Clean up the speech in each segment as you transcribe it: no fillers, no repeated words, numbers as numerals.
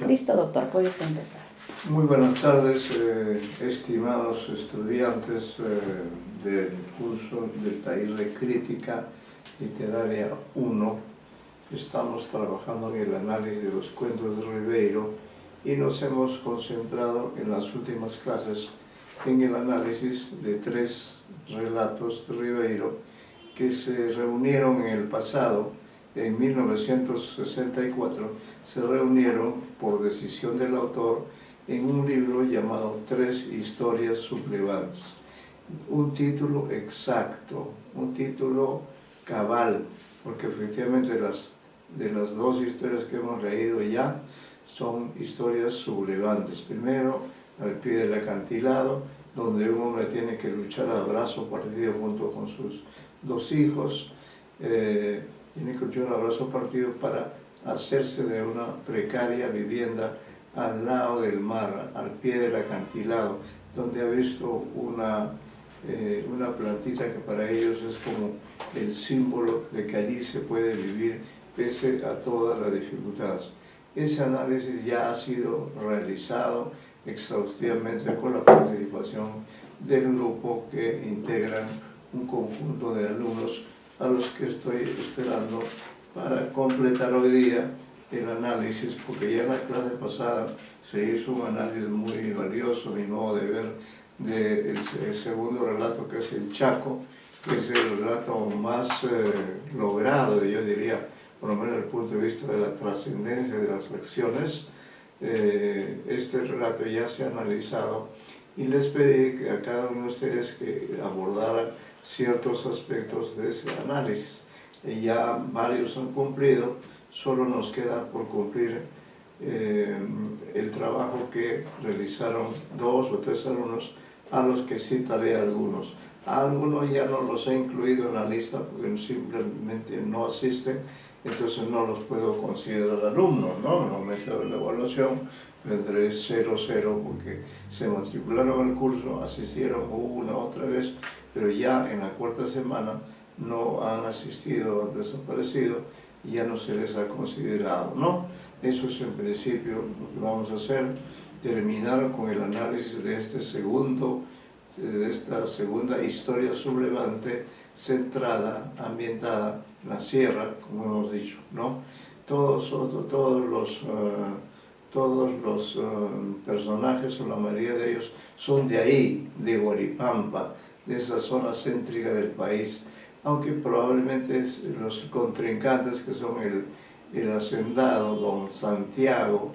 Listo, doctor, puedes empezar. Muy buenas tardes, estimados estudiantes del curso del taller de Crítica Literaria 1. Estamos trabajando en el análisis de los cuentos de Ribeiro y nos hemos concentrado en las últimas clases en el análisis de 3 relatos de Ribeiro que se reunieron en el pasado. En 1964 se reunieron por decisión del autor en un libro llamado 3 historias sublevantes. Un título exacto, un título cabal, porque efectivamente de las 2 historias que hemos leído ya son historias sublevantes. Primero, Al pie del acantilado, donde un hombre tiene que luchar a brazo partido junto con sus 2 hijos. Tiene que luchar a brazo partido para hacerse de una precaria vivienda al lado del mar, al pie del acantilado, donde ha visto una plantita que para ellos es como el símbolo de que allí se puede vivir pese a todas las dificultades. Ese análisis ya ha sido realizado exhaustivamente con la participación del grupo que integran un conjunto de alumnos a los que estoy esperando para completar hoy día el análisis, porque ya en la clase pasada se hizo un análisis muy valioso, a mi modo de ver, del segundo relato, que es el Chaco, que es el relato más logrado, yo diría, por lo menos desde el punto de vista de la trascendencia de las acciones. Este relato ya se ha analizado y les pedí que a cada uno de ustedes que abordaran ciertos aspectos de ese análisis. Ya varios han cumplido, solo nos queda por cumplir el trabajo que realizaron 2 o 3 alumnos, a los que citaré algunos. A algunos ya no los he incluido en la lista porque simplemente no asisten, entonces no los puedo considerar alumnos, ¿no? En el momento de la evaluación vendré 0-0 porque se matricularon en el curso, asistieron una otra vez, pero ya en la 4ª semana no han asistido, han desaparecido y ya no se les ha considerado, ¿no? Eso es en principio lo que vamos a hacer, terminar con el análisis de esta segunda historia sublevante centrada, ambientada en la sierra, como hemos dicho, ¿no? Todos los personajes, o la mayoría de ellos, son de ahí, de Huaripampa, de esa zona céntrica del país, aunque probablemente los contrincantes, que son el hacendado don Santiago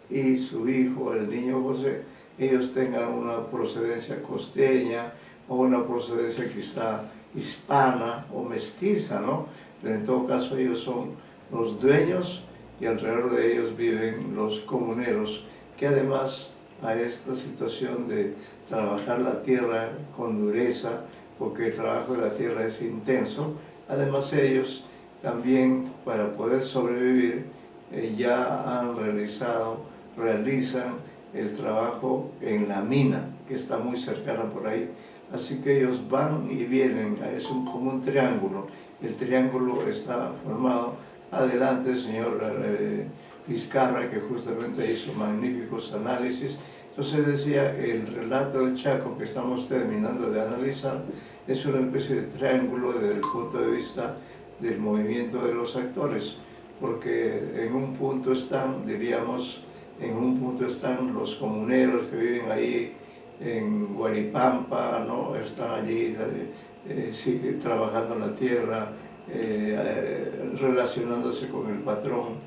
y su hijo, el niño José, ellos tengan una procedencia costeña o una procedencia quizá hispana o mestiza, ¿no? Pero en todo caso ellos son los dueños y alrededor de ellos viven los comuneros, que además a esta situación de trabajar la tierra con dureza, porque el trabajo de la tierra es intenso, además ellos también, para poder sobrevivir, ya realizan el trabajo en la mina, que está muy cercana por ahí. Así que ellos van y vienen, es como un triángulo. El triángulo está formado, adelante el señor Vizcarra, que justamente hizo magníficos análisis. Entonces decía, el relato del Chaco que estamos terminando de analizar es una especie de triángulo desde el punto de vista del movimiento de los actores, porque en un punto están, diríamos, los comuneros que viven ahí en Huaripampa, ¿no? Están allí trabajando en la tierra, relacionándose con el patrón,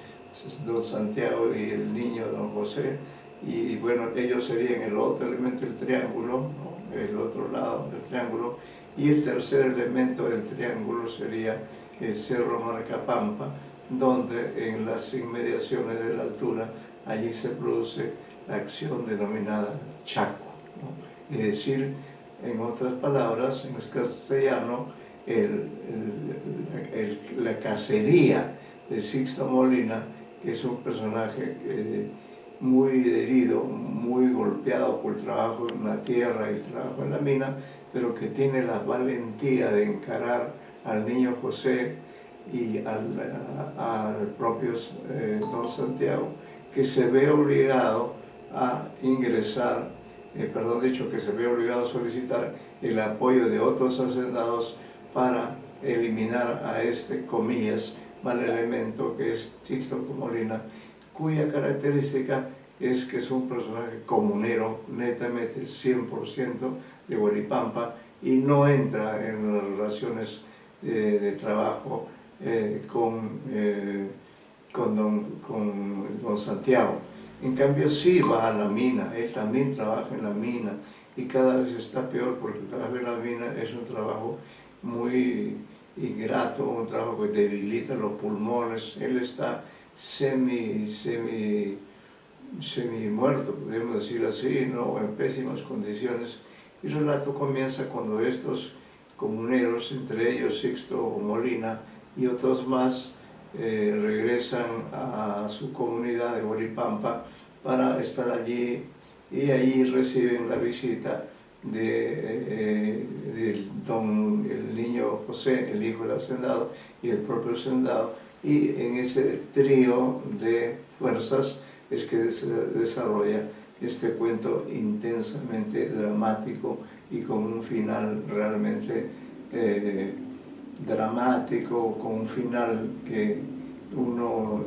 don Santiago, y el niño don José, y bueno, ellos serían el otro elemento del triángulo, ¿no? El otro lado del triángulo, y el tercer elemento del triángulo sería el Cerro Marcapampa, donde en las inmediaciones de la altura, allí se produce la acción denominada Chaco, ¿no? Es decir, en otras palabras, en castellano, la cacería de Sixto Molina, que es un personaje muy herido, muy golpeado por el trabajo en la tierra y el trabajo en la mina, pero que tiene la valentía de encarar al niño José y al propio don Santiago, que se ve obligado a ingresar, que se ve obligado a solicitar el apoyo de otros hacendados para eliminar a este, comillas, mal elemento que es Sixto Molina, cuya característica es que es un personaje comunero, netamente 100% de Huaripampa, y no entra en las relaciones de trabajo con don Santiago. En cambio sí va a la mina, él también trabaja en la mina, y cada vez está peor porque el trabajo en la mina es un trabajo muy ingrato, un trabajo que debilita los pulmones. Él está semi muerto, podemos decir así, ¿no? En pésimas condiciones. Y el relato comienza cuando estos comuneros, entre ellos Sixto Molina y otros más, regresan a su comunidad de Huaripampa para estar allí, y allí reciben la visita del el niño José, el hijo del hacendado, y el propio hacendado, y en ese trío de fuerzas es que se desarrolla este cuento intensamente dramático y con un final realmente dramático, con un final que uno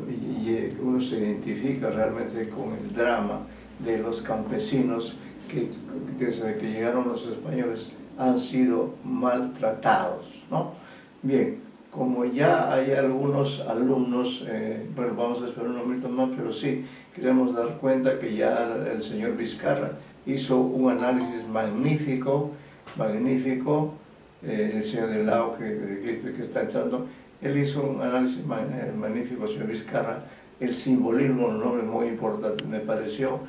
se identifica realmente con el drama de los campesinos que desde que llegaron los españoles han sido maltratados, ¿no? Bien, como ya hay algunos alumnos, bueno, vamos a esperar un momento más, pero sí, queremos dar cuenta que ya el señor Vizcarra hizo un análisis magnífico, el señor de Lao que está entrando, él hizo un análisis magnífico, señor Vizcarra. El simbolismo, un nombre muy importante, me pareció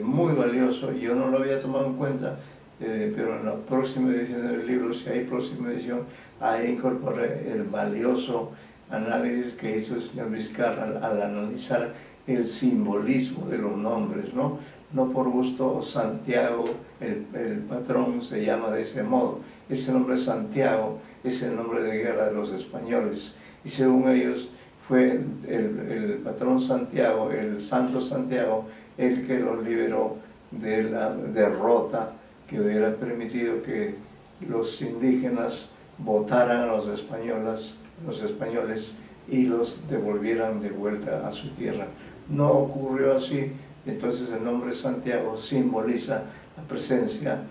muy valioso. Yo no lo había tomado en cuenta, pero en la próxima edición del libro, si hay próxima edición, ahí incorporé el valioso análisis que hizo el señor Vizcarra al analizar el simbolismo de los nombres, ¿no? No por gusto Santiago, el patrón, se llama de ese modo. Ese nombre Santiago es el nombre de guerra de los españoles, y según ellos fue el patrón Santiago, el santo Santiago, el que los liberó de la derrota que hubiera permitido que los indígenas votaran a los españoles y los devolvieran de vuelta a su tierra. No ocurrió así. Entonces el nombre Santiago simboliza la presencia,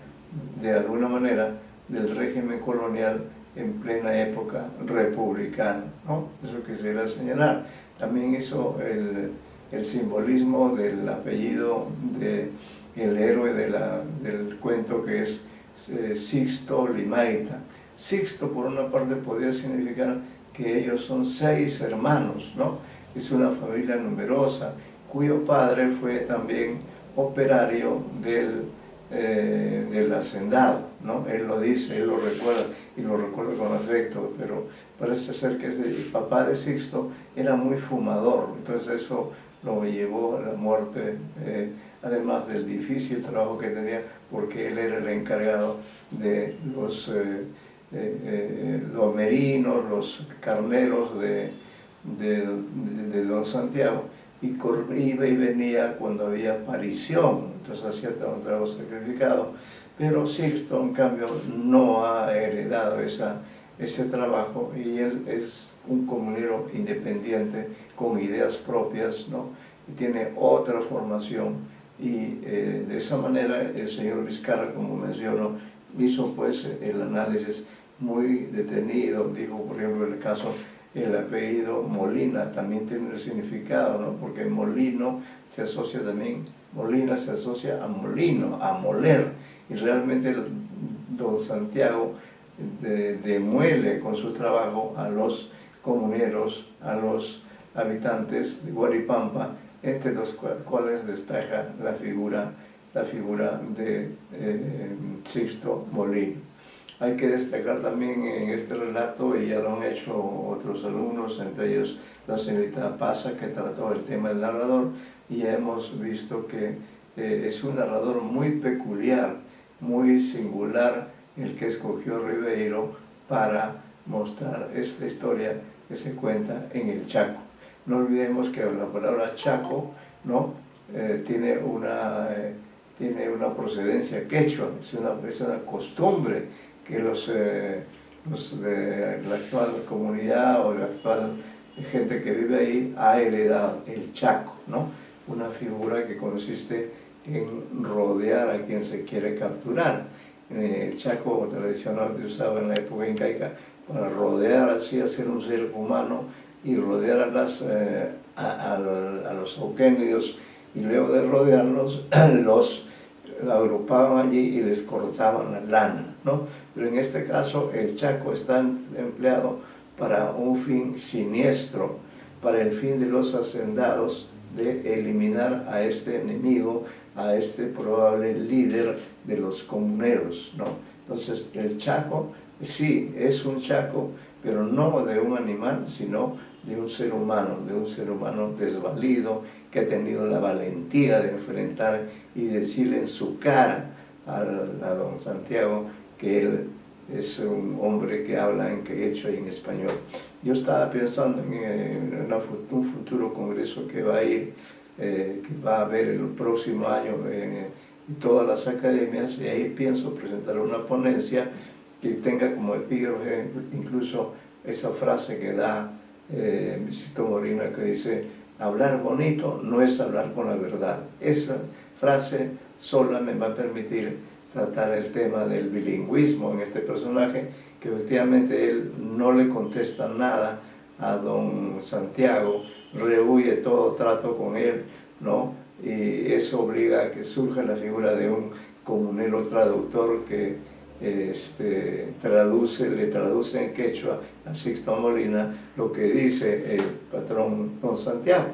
de alguna manera, del régimen colonial en plena época republicana, ¿no? Eso quisiera señalar. También hizo el simbolismo del apellido del héroe del cuento, que es Sixto Limaita. Sixto, por una parte, podría significar que ellos son 6 hermanos, ¿no? Es una familia numerosa, cuyo padre fue también operario del hacendado, ¿no? Él lo dice, él lo recuerda, y lo recuerda con afecto, pero parece ser que el papá de Sixto era muy fumador, entonces eso lo llevó a la muerte, además del difícil trabajo que tenía, porque él era el encargado de los merinos, los carneros de don Santiago, y iba y venía cuando había aparición, entonces hacía un trabajo sacrificado. Pero Sixto, en cambio, no ha heredado ese trabajo, y él es un comunero independiente con ideas propias, ¿no? Y tiene otra formación, y de esa manera el señor Vizcarra, como menciono, hizo pues el análisis muy detenido. Dijo, por ejemplo, el caso, el apellido Molina también tiene un significado, ¿no? Porque molino se asocia también, Molina se asocia a molino, a moler, y realmente don Santiago demuele con su trabajo a los comuneros, a los habitantes de Huaripampa, entre los cuales destaca la figura de Sixto Molina. Hay que destacar también en este relato, y ya lo han hecho otros alumnos, entre ellos la señorita Paza, que trató el tema del narrador, y ya hemos visto que es un narrador muy peculiar, muy singular, el que escogió Ribeiro para mostrar esta historia que se cuenta en el Chaco. No olvidemos que la palabra Chaco, ¿no? tiene una procedencia quechua, es una costumbre que los de la actual comunidad o la actual gente que vive ahí ha heredado, el Chaco, ¿no? Una figura que consiste en rodear a quien se quiere capturar. El Chaco tradicionalmente usaba en la época incaica para rodear, así hacer un ser humano y rodear a los auquénidos, y luego de rodearlos los agrupaban allí y les cortaban la lana, ¿no? Pero en este caso el Chaco está empleado para un fin siniestro, para el fin de los hacendados, de eliminar a este enemigo, a este probable líder de los comuneros, ¿no? Entonces el Chaco sí es un Chaco, pero no de un animal, sino de un ser humano desvalido, que ha tenido la valentía de enfrentar y decirle en su cara a don Santiago que él es un hombre que habla en quechua y en español. Yo estaba pensando en un futuro congreso que va a ir, que va a haber el próximo año en todas las academias, y ahí pienso presentar una ponencia que tenga como epígrafe incluso esa frase que da Luisito Molina, que dice: hablar bonito no es hablar con la verdad. Esa frase sola me va a permitir tratar el tema del bilingüismo en este personaje, que efectivamente él no le contesta nada a don Santiago, rehuye todo trato con él, ¿no? Y eso obliga a que surja la figura de un comunero traductor que le traduce en quechua a Sixto Molina lo que dice el patrón don Santiago,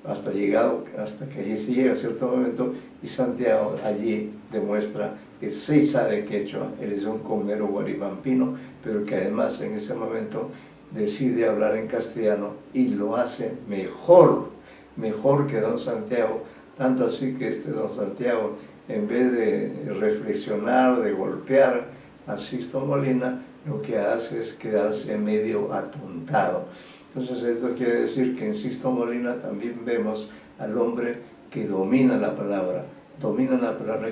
hasta que allí se llega a cierto momento, y Santiago allí demuestra que sí sabe quechua. Él es un comunero guaripampino, pero que además en ese momento decide hablar en castellano y lo hace mejor que don Santiago, tanto así que don Santiago, en vez de reflexionar, de golpear a Sixto Molina, lo que hace es quedarse medio atontado. Entonces esto quiere decir que en Sixto Molina también vemos al hombre que domina la palabra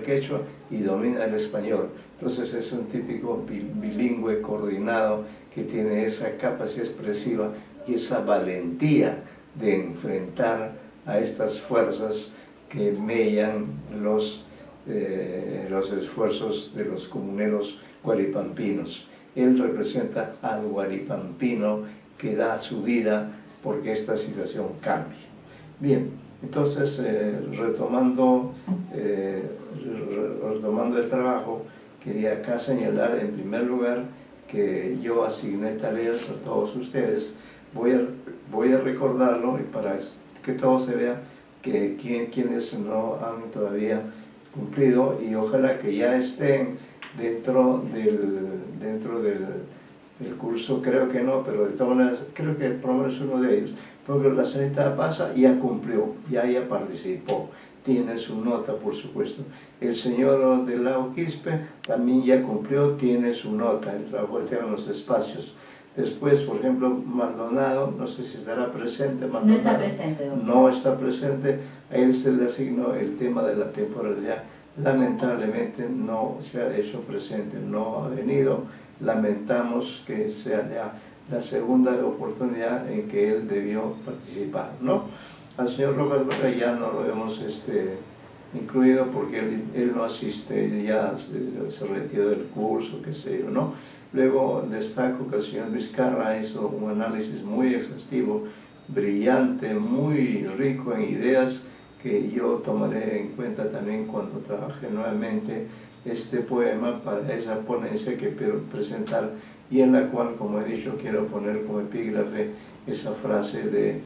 quechua y domina el español. Entonces es un típico bilingüe coordinado que tiene esa capacidad expresiva y esa valentía de enfrentar a estas fuerzas que mellan los esfuerzos de los comuneros guaripampinos. Él representa al guaripampino que da su vida porque esta situación cambie. Bien, entonces retomando el trabajo, quería acá señalar en primer lugar que yo asigné tareas a todos ustedes. Voy a recordarlo, y para que todo se vea quienes no han todavía cumplido, y ojalá que ya estén dentro del curso, creo que no, pero de todas maneras creo que por lo menos uno de ellos, porque la señorita Pasa ya cumplió, ya participó, tiene su nota, por supuesto. El señor de Lao Quispe también ya cumplió, tiene su nota, el trabajo del tema en los espacios. Después, por ejemplo, Maldonado, no sé si estará presente. Maldonado, no está presente, doctor. No está presente, a él se le asignó el tema de la temporalidad. Lamentablemente no se ha hecho presente, no ha venido. Lamentamos que sea ya la segunda oportunidad en que él debió participar, ¿no? Al señor Rojas Vargas ya no lo hemos incluido porque él no asiste, ya se retiró del curso, qué sé yo, ¿no? Luego destaco que el señor Vizcarra hizo un análisis muy exhaustivo, brillante, muy rico en ideas, que yo tomaré en cuenta también cuando trabaje nuevamente este poema para esa ponencia que quiero presentar, y en la cual, como he dicho, quiero poner como epígrafe esa frase de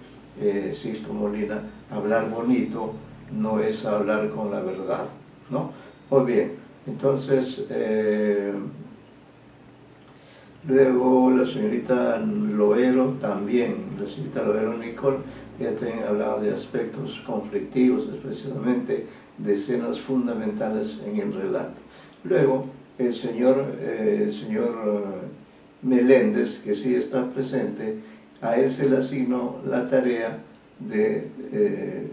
Sixto Molina: hablar bonito no es hablar con la verdad, ¿no? Muy bien, entonces luego la señorita Loero también, la señorita Loero Nicole, ya también hablaba de aspectos conflictivos, especialmente de escenas fundamentales en el relato. Luego el señor Meléndez, que sí está presente, a él se le asignó la tarea de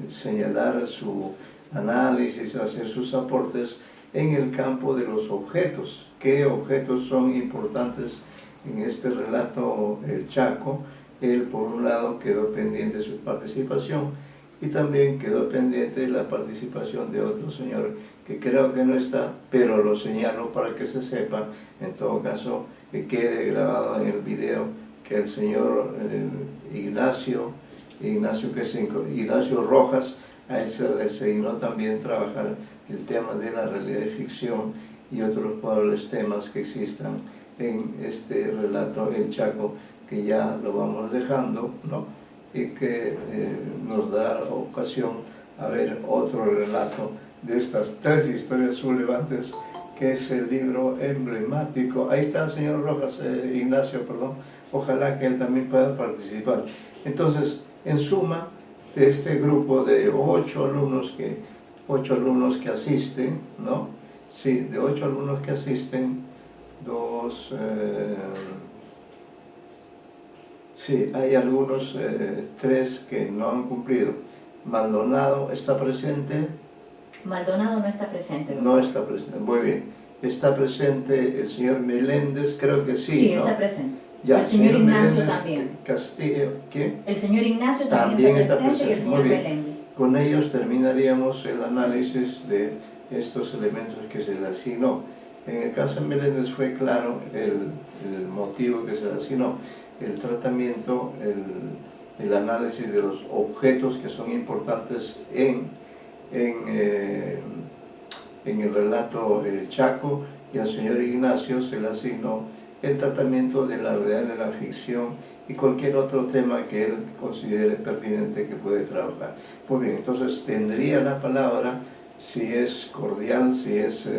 señalar su análisis, hacer sus aportes en el campo de los objetos. ¿Qué objetos son importantes en este relato El Chaco? Él, por un lado, quedó pendiente de su participación y también quedó pendiente de la participación de otro señor que creo que no está, pero lo señalo para que se sepa, en todo caso, que quede grabado en el video que el señor Ignacio Rojas, a él se le asignó también trabajar el tema de la realidad de ficción y otros probables temas que existan en este relato El Chaco, que ya lo vamos dejando, ¿no? Y que nos da ocasión a ver otro relato de estas 3 historias sublevantes, que es el libro emblemático. Ahí está el señor Rojas, Ignacio, perdón, ojalá que él también pueda participar. Entonces, en suma, de este grupo de 8 alumnos que asisten, ¿no? Sí, de 8 alumnos que asisten, sí, hay algunos, 3 que no han cumplido. Maldonado está presente. Maldonado no está presente, doctor. No está presente, muy bien. Está presente el señor Meléndez, creo que sí, sí, ¿no? está presente. Ya, el señor Ignacio Meléndez, también. Castillo, ¿quién? El señor Ignacio también está presente y el señor muy bien. Meléndez. Con ellos terminaríamos el análisis de estos elementos que se le asignó. En el caso de Meléndez fue claro el motivo que se le asignó, el tratamiento, el análisis de los objetos que son importantes en el relato El Chaco, y al señor Ignacio se le asignó el tratamiento de la realidad de la ficción y cualquier otro tema que él considere pertinente que puede trabajar. Muy bien, entonces tendría la palabra, si es cordial, si es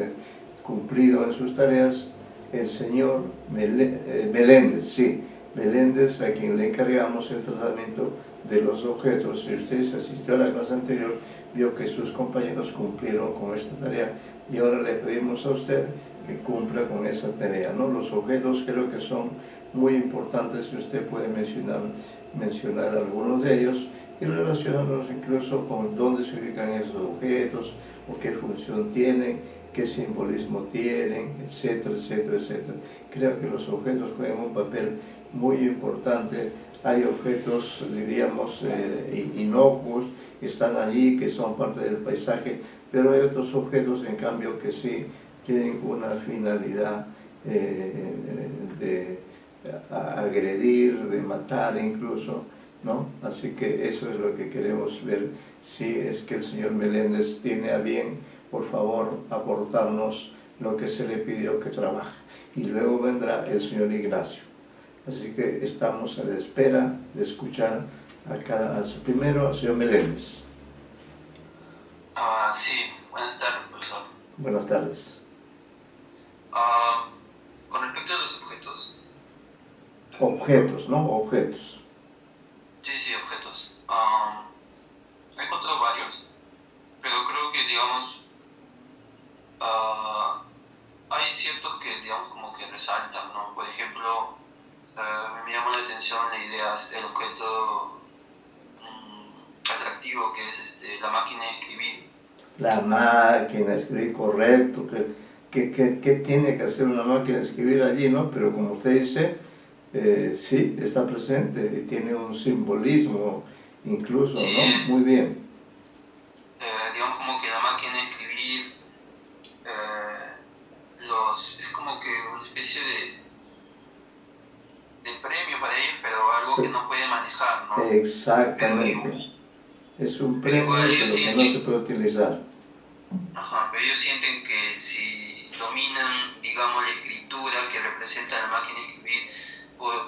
cumplido en sus tareas, el señor Meléndez, sí, Meléndez, a quien le encargamos el tratamiento de los objetos. Si usted se asistió a la clase anterior, vio que sus compañeros cumplieron con esta tarea y ahora le pedimos a usted que cumpla con esa tarea, ¿no? Los objetos creo que son muy importantes y usted puede mencionar algunos de ellos y relacionarlos incluso con dónde se ubican esos objetos o qué función tienen, qué simbolismo tienen, etcétera, etcétera, etcétera. Creo que los objetos juegan un papel muy importante. Hay objetos, diríamos, inocuos, que están allí, que son parte del paisaje, pero hay otros objetos, en cambio, que sí tienen una finalidad de agredir, de matar incluso, ¿no? Así que eso es lo que queremos ver, si es que el señor Meléndez tiene a bien, por favor, aportarnos lo que se le pidió que trabaje. Y luego vendrá el señor Ignacio. Así que estamos a la espera de escuchar primero al señor Meléndez. Sí, buenas tardes, profesor. Buenas tardes. Con respecto a los objetos. Objetos, ¿no? Objetos. Sí, objetos. He encontrado varios, pero creo que, digamos, hay ciertos que, digamos, como que resaltan, ¿no? Por ejemplo, me llamó la atención la idea del objeto atractivo que es la máquina de escribir. La máquina de escribir, correcto. ¿Qué tiene que hacer una máquina de escribir allí, no? Pero como usted dice, sí, está presente y tiene un simbolismo incluso, sí, ¿no? Muy bien. Digamos como que la máquina de escribir es como que una especie de premio para ellos, pero algo que no puede manejar, ¿no? Exactamente. Es un premio que no se puede utilizar. Ajá, pero ellos sienten que si dominan, digamos, la escritura que representa la máquina de escribir,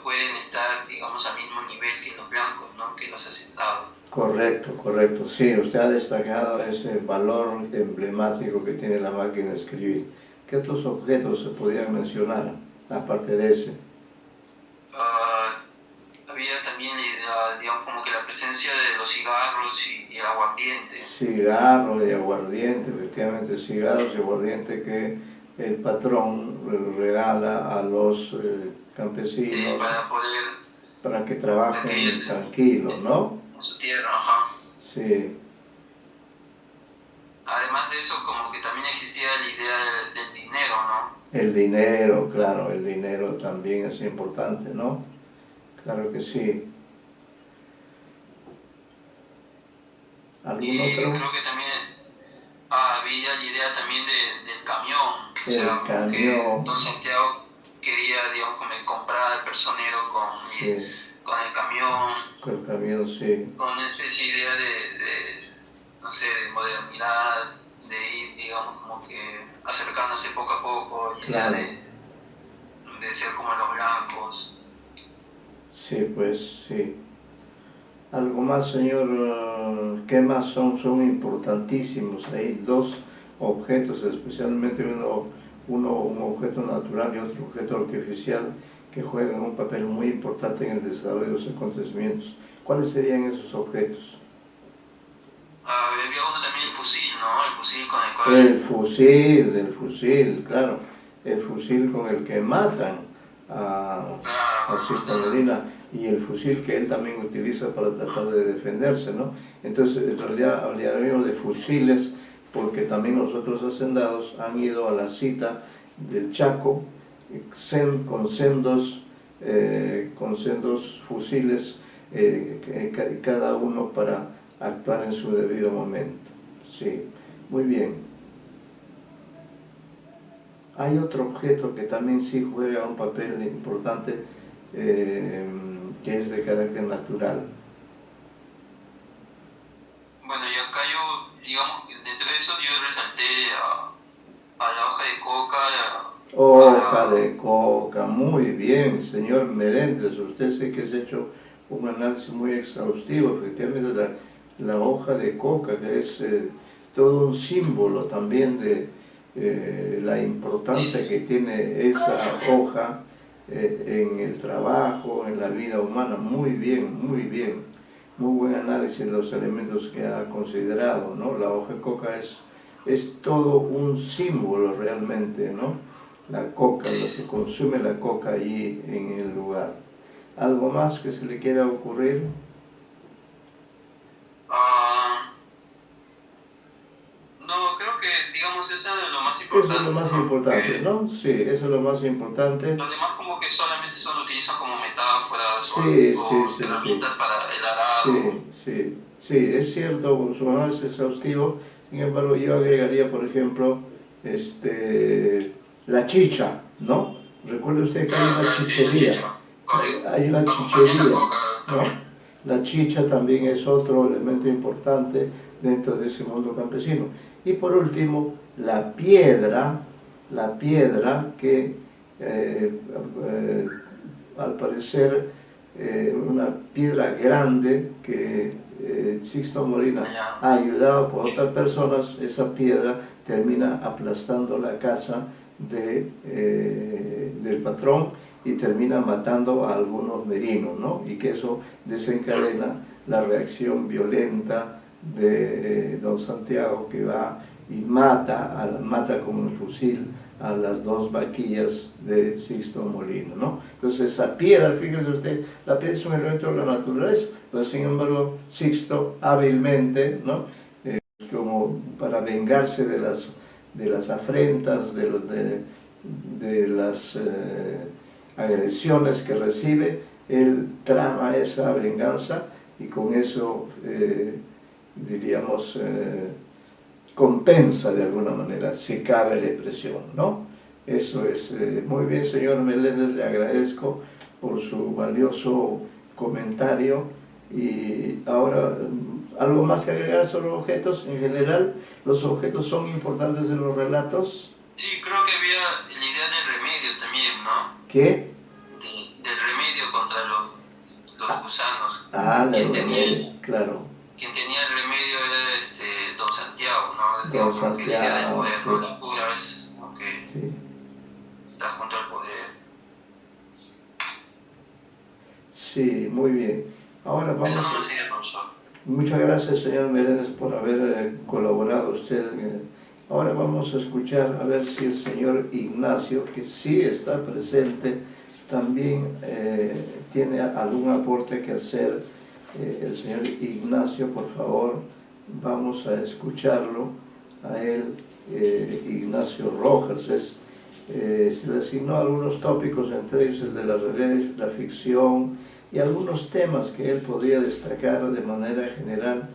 pueden estar, digamos, al mismo nivel que los blancos, ¿no? Que los asentados. Correcto. Sí, usted ha destacado ese valor emblemático que tiene la máquina de escribir. ¿Qué otros objetos se podrían mencionar, aparte de ese? Había también, digamos, como que la presencia de los cigarros y el aguardiente. Cigarros y aguardiente, efectivamente, cigarros y aguardiente que el patrón regala a los campesinos. Para poder para que trabajen tranquilos, ¿no? En su tierra, ajá. Sí. Además de eso, como que también existía la idea del dinero, ¿no? El dinero, claro, el dinero también es importante, ¿no? Claro que sí. ¿Algún Y otro? creo que también había la idea también del camión. O El sea, como camión. que Don Santiago quería, digamos, como comprar al personero Sí, con el camión, con el camión, sí. con una especie de idea no sé, de modernidad, de ir, digamos, como que acercándose poco a poco, la idea Claro. de ser como los blancos. Sí, pues, sí. ¿Algo más, señor? ¿Qué más son importantísimos? Hay dos objetos, especialmente un objeto natural y otro objeto artificial, que juegan un papel muy importante en el desarrollo de los acontecimientos. ¿Cuáles serían esos objetos? Había uno también el fusil, ¿no? El fusil con el cual... El fusil, claro. El fusil con el que matan a Sixto Molina, y el fusil que él también utiliza para tratar de defenderse, ¿no? Entonces, en realidad hablaríamos de fusiles porque también los otros hacendados han ido a la cita del Chaco con sendos fusiles, cada uno para actuar en su debido momento. Sí, muy bien. Hay otro objeto que también sí juega un papel importante, que es de carácter natural. Bueno, y acá yo, digamos, dentro de eso yo resalté a la hoja de coca. Hoja de coca, muy bien, señor Meréndez, usted sé que has hecho un análisis muy exhaustivo. Efectivamente la hoja de coca, que es todo un símbolo también de la importancia que tiene esa hoja en el trabajo, en la vida humana. Muy bien, muy bien, muy buen análisis de los elementos que ha considerado, ¿no? La hoja de coca es todo un símbolo realmente, ¿no? La coca, se consume la coca allí en el lugar. ¿Algo más que se le quiera ocurrir? No, creo que, digamos, eso es lo más importante. Eso es lo más importante, ¿no? Sí, eso es lo más importante. Los demás como que solamente lo utilizan como metáforas Sí, herramientas para el arado. Sí, es cierto, su análisis exhaustivo. Sin embargo, yo agregaría, por ejemplo, la chicha, ¿no? Recuerde usted que hay una chichería. Hay una chichería, ¿no? La chicha también es otro elemento importante dentro de ese mundo campesino. Y por último, la piedra que al parecer una piedra grande que Sixto Molina ha ayudado por otras personas, esa piedra termina aplastando la casa del patrón y termina matando a algunos merinos, ¿no? Y que eso desencadena la reacción violenta de don Santiago, que va y mata con el fusil a las dos vaquillas de Sixto Molina, ¿no? Entonces esa piedra, fíjese usted, la piedra es un elemento de la naturaleza, pero sin embargo Sixto hábilmente, ¿no? Como para vengarse de las afrentas, de las agresiones que recibe, él trama esa venganza y con eso, diríamos, compensa de alguna manera, si cabe la expresión, ¿no? Eso es muy bien, señor Meléndez, le agradezco por su valioso comentario. Y ahora, ¿algo más que agregar sobre los objetos? En general, ¿los objetos son importantes en los relatos? Sí, creo que había la idea del remedio también, ¿no? ¿Qué? Del remedio contra los gusanos. El remedio, claro. Quien tenía el remedio era don Santiago, ¿no? Don Santiago, poder, sí. ¿no? La cura es como que Sí. está junto al poder. Sí, muy bien. Ahora vamos. Eso no me sigue, profesor. Muchas gracias, señor Meléndez, por haber colaborado usted. Ahora vamos a escuchar a ver si el señor Ignacio, que sí está presente, también tiene algún aporte que hacer el señor Ignacio. Por favor, vamos a escucharlo a él. Ignacio Rojas se le asignó algunos tópicos, entre ellos el de la realidad, la ficción y algunos temas que él podría destacar de manera general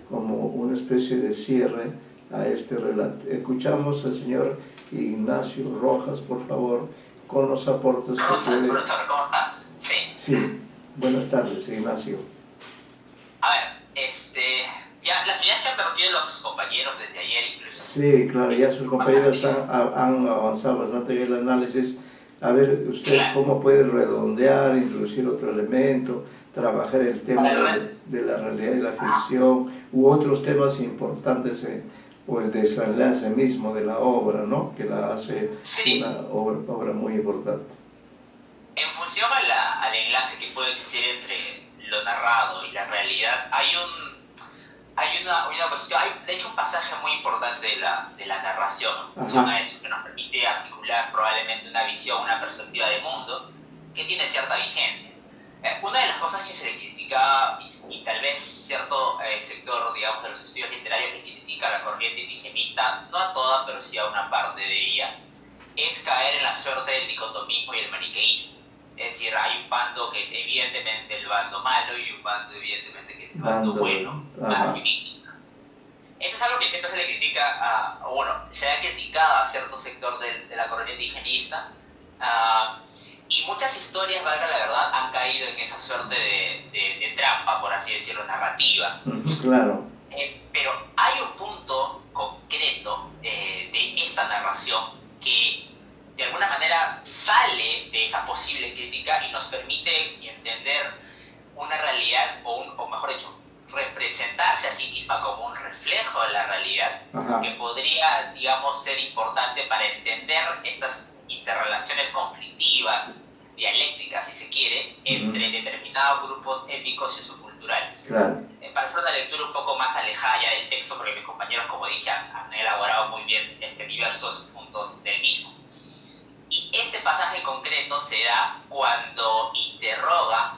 como una especie de cierre a este relato. Escuchamos al señor Ignacio Rojas, por favor, con los aportes que puede... ¿Cómo está? Sí. Sí, buenas tardes, Ignacio. A ver, ya las ideas que han perdido los compañeros desde ayer incluso. Sí, claro, ya sus compañeros han avanzado bastante en el análisis. A ver, usted cómo puede redondear, introducir otro elemento, trabajar el tema de la realidad y la ficción, u otros temas importantes, o el desenlace mismo de la obra, ¿no? Que la hace una obra muy importante. En función al enlace que puede existir entre lo narrado y la realidad, hay una cuestión, de hecho un pasaje muy importante de la narración, que nos permite articular probablemente una visión, una perspectiva del mundo que tiene cierta vigencia. Una de las cosas que se le critica, y tal vez cierto sector, digamos, de los estudios literarios que critica a la corriente indigenista, no a toda, pero sí a una parte de ella, es caer en la suerte del dicotomismo y el maniqueísmo. Es decir, hay un bando que es evidentemente el bando malo y un bando evidentemente que es el bando bueno. Eso es algo que siempre se le critica se ha criticado a cierto sector de la corriente indigenista, y muchas historias, valga la verdad, han caído en esa suerte de trampa, por así decirlo, narrativa. Claro. Pero hay un punto concreto de esta narración que de alguna manera sale de esa posible crítica y nos permite entender una realidad, o mejor dicho, representarse a sí misma como un reflejo de la realidad, que podría, digamos, ser importante para entender estas interrelaciones conflictivas, dialécticas, si se quiere, entre determinados grupos étnicos y socioculturales. Claro. Para hacer una lectura un poco más alejada ya del texto, porque mis compañeros, como dije, han elaborado muy bien diversos puntos del mismo. Y este pasaje en concreto se da cuando interroga,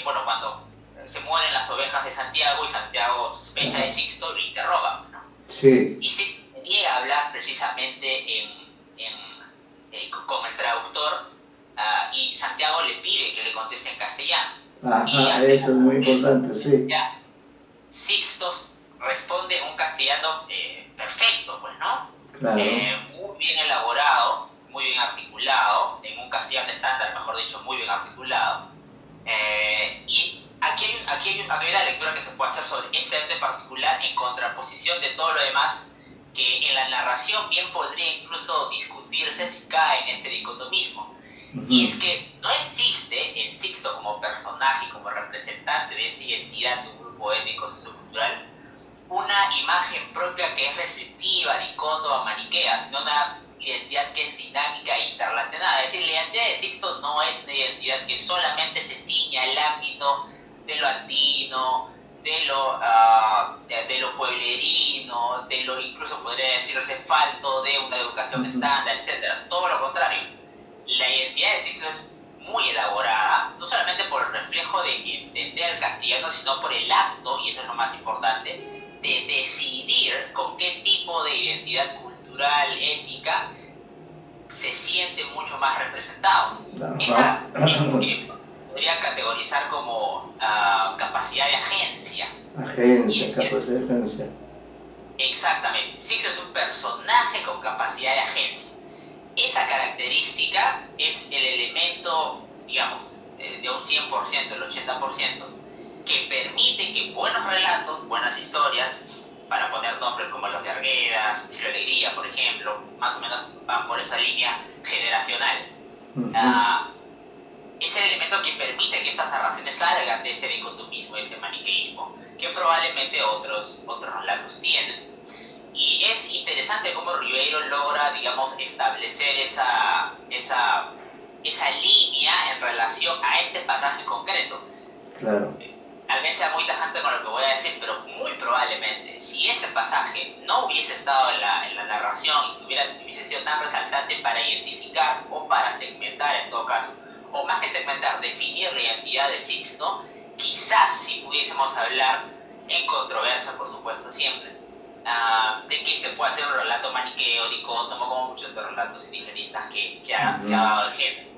cuando se mueren las ovejas de Santiago y Santiago sospecha de Sixto, lo interroga, ¿no? Sí. Y Sixto llega a hablar precisamente con el traductor, y Santiago le pide que le conteste en castellano. Eso es muy importante, sí. Sixto responde en un castellano perfecto, pues, ¿no? Claro. Muy bien elaborado, muy bien articulado, en un castellano estándar, mejor dicho, muy bien articulado. Y aquí hay una lectura que se puede hacer sobre este ente particular en contraposición de todo lo demás, que en la narración bien podría incluso discutirse si cae en este dicotomismo. Y es que no existe en Sixto como personaje, como representante de esta identidad de un grupo étnico sociocultural, una imagen propia que es receptiva, dicótoma, maniquea, sino una identidad que es dinámica e interrelacionada. Es decir, la identidad de Sixto no es una identidad que solamente se ciña al ámbito de lo andino, de lo pueblerino, de lo, incluso podría decirse, falto de una educación estándar, etc. Todo lo contrario. La identidad de Sixto es muy elaborada, no solamente por el reflejo de entender el castellano, sino por el acto, y eso es lo más importante, de decidir con qué tipo de identidad cultural, étnica, se siente mucho más representado. Esa podría categorizar como capacidad de agencia. Capacidad de agencia. Exactamente. Sixto es un personaje con capacidad de agencia. Esa característica es el elemento, digamos, de un 100%, el 80%, que permite que buenos relatos, buenas historias, para poner nombres como Los de Arguedas, Cielo Alegría, por ejemplo, más o menos van por esa línea generacional. Es el elemento que permite que estas narraciones salgan de este dicotomismo, de este maniqueísmo, que probablemente otros relatos tienen. Y es interesante cómo Ribeiro logra, digamos, establecer esa línea en relación a este pasaje concreto. Claro. Tal vez sea muy tajante con lo que voy a decir, pero muy probablemente, si ese pasaje no hubiese estado en la narración y hubiese sido tan resaltante para identificar o para segmentar, en todo caso, o más que segmentar, definir la identidad de Sixto, quizás si pudiésemos hablar en controversia, por supuesto, siempre, de que se puede hacer un relato maniqueo, dicótomo, como muchos de relatos indigenistas que ha dado el género.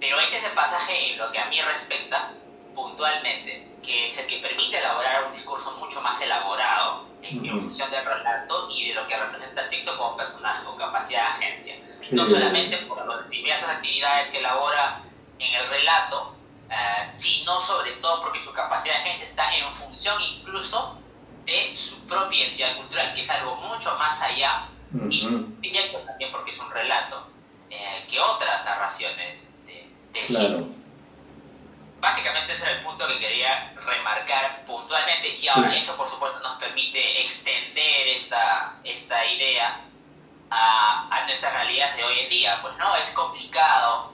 Pero este es el pasaje en lo que a mí respecta puntualmente, que es el que permite elaborar un discurso mucho más elaborado en función del relato y de lo que representa Sixto como personaje con capacidad de agencia. Sí. No solamente por las diversas actividades que elabora en el relato, sino sobre todo porque su capacidad de agencia está en función incluso de su propia identidad cultural, que es algo mucho más allá y directo también porque es un relato que otras narraciones de Claro. Básicamente ese era el punto que quería remarcar puntualmente y ahora eso por supuesto nos permite extender esta idea a nuestras realidades de hoy en día. Pues no, es complicado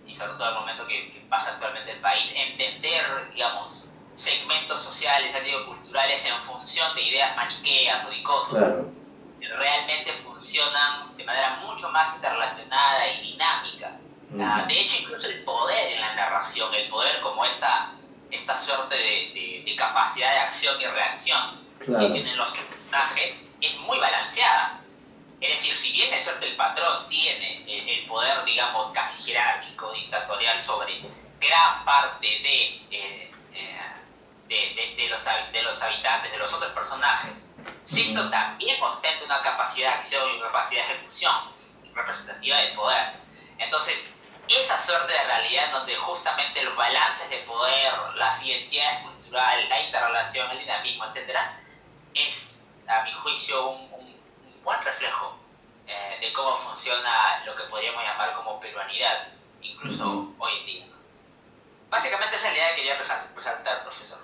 y sobre todo el momento que pasa actualmente el país, entender, digamos, segmentos sociales, culturales en función de ideas maniqueas o dicótomas. Claro. Realmente funcionan de manera mucho más interrelacionada y dinámica. De hecho, incluso el poder en la narración, el poder como esta suerte de capacidad de acción y reacción que tienen los personajes es muy balanceada. Es decir, si bien es cierto el patrón tiene el poder, digamos, casi jerárquico, dictatorial sobre gran parte de los habitantes, de los otros personajes, Sixto también ostenta una capacidad de acción y una capacidad de ejecución representativa de poder. Entonces, esa suerte de realidad donde justamente los balances de poder, las identidades culturales, la interrelación, el dinamismo, etc., es, a mi juicio, un buen reflejo de cómo funciona lo que podríamos llamar como peruanidad, incluso hoy en día. Básicamente esa es la idea que quería resaltar, profesor.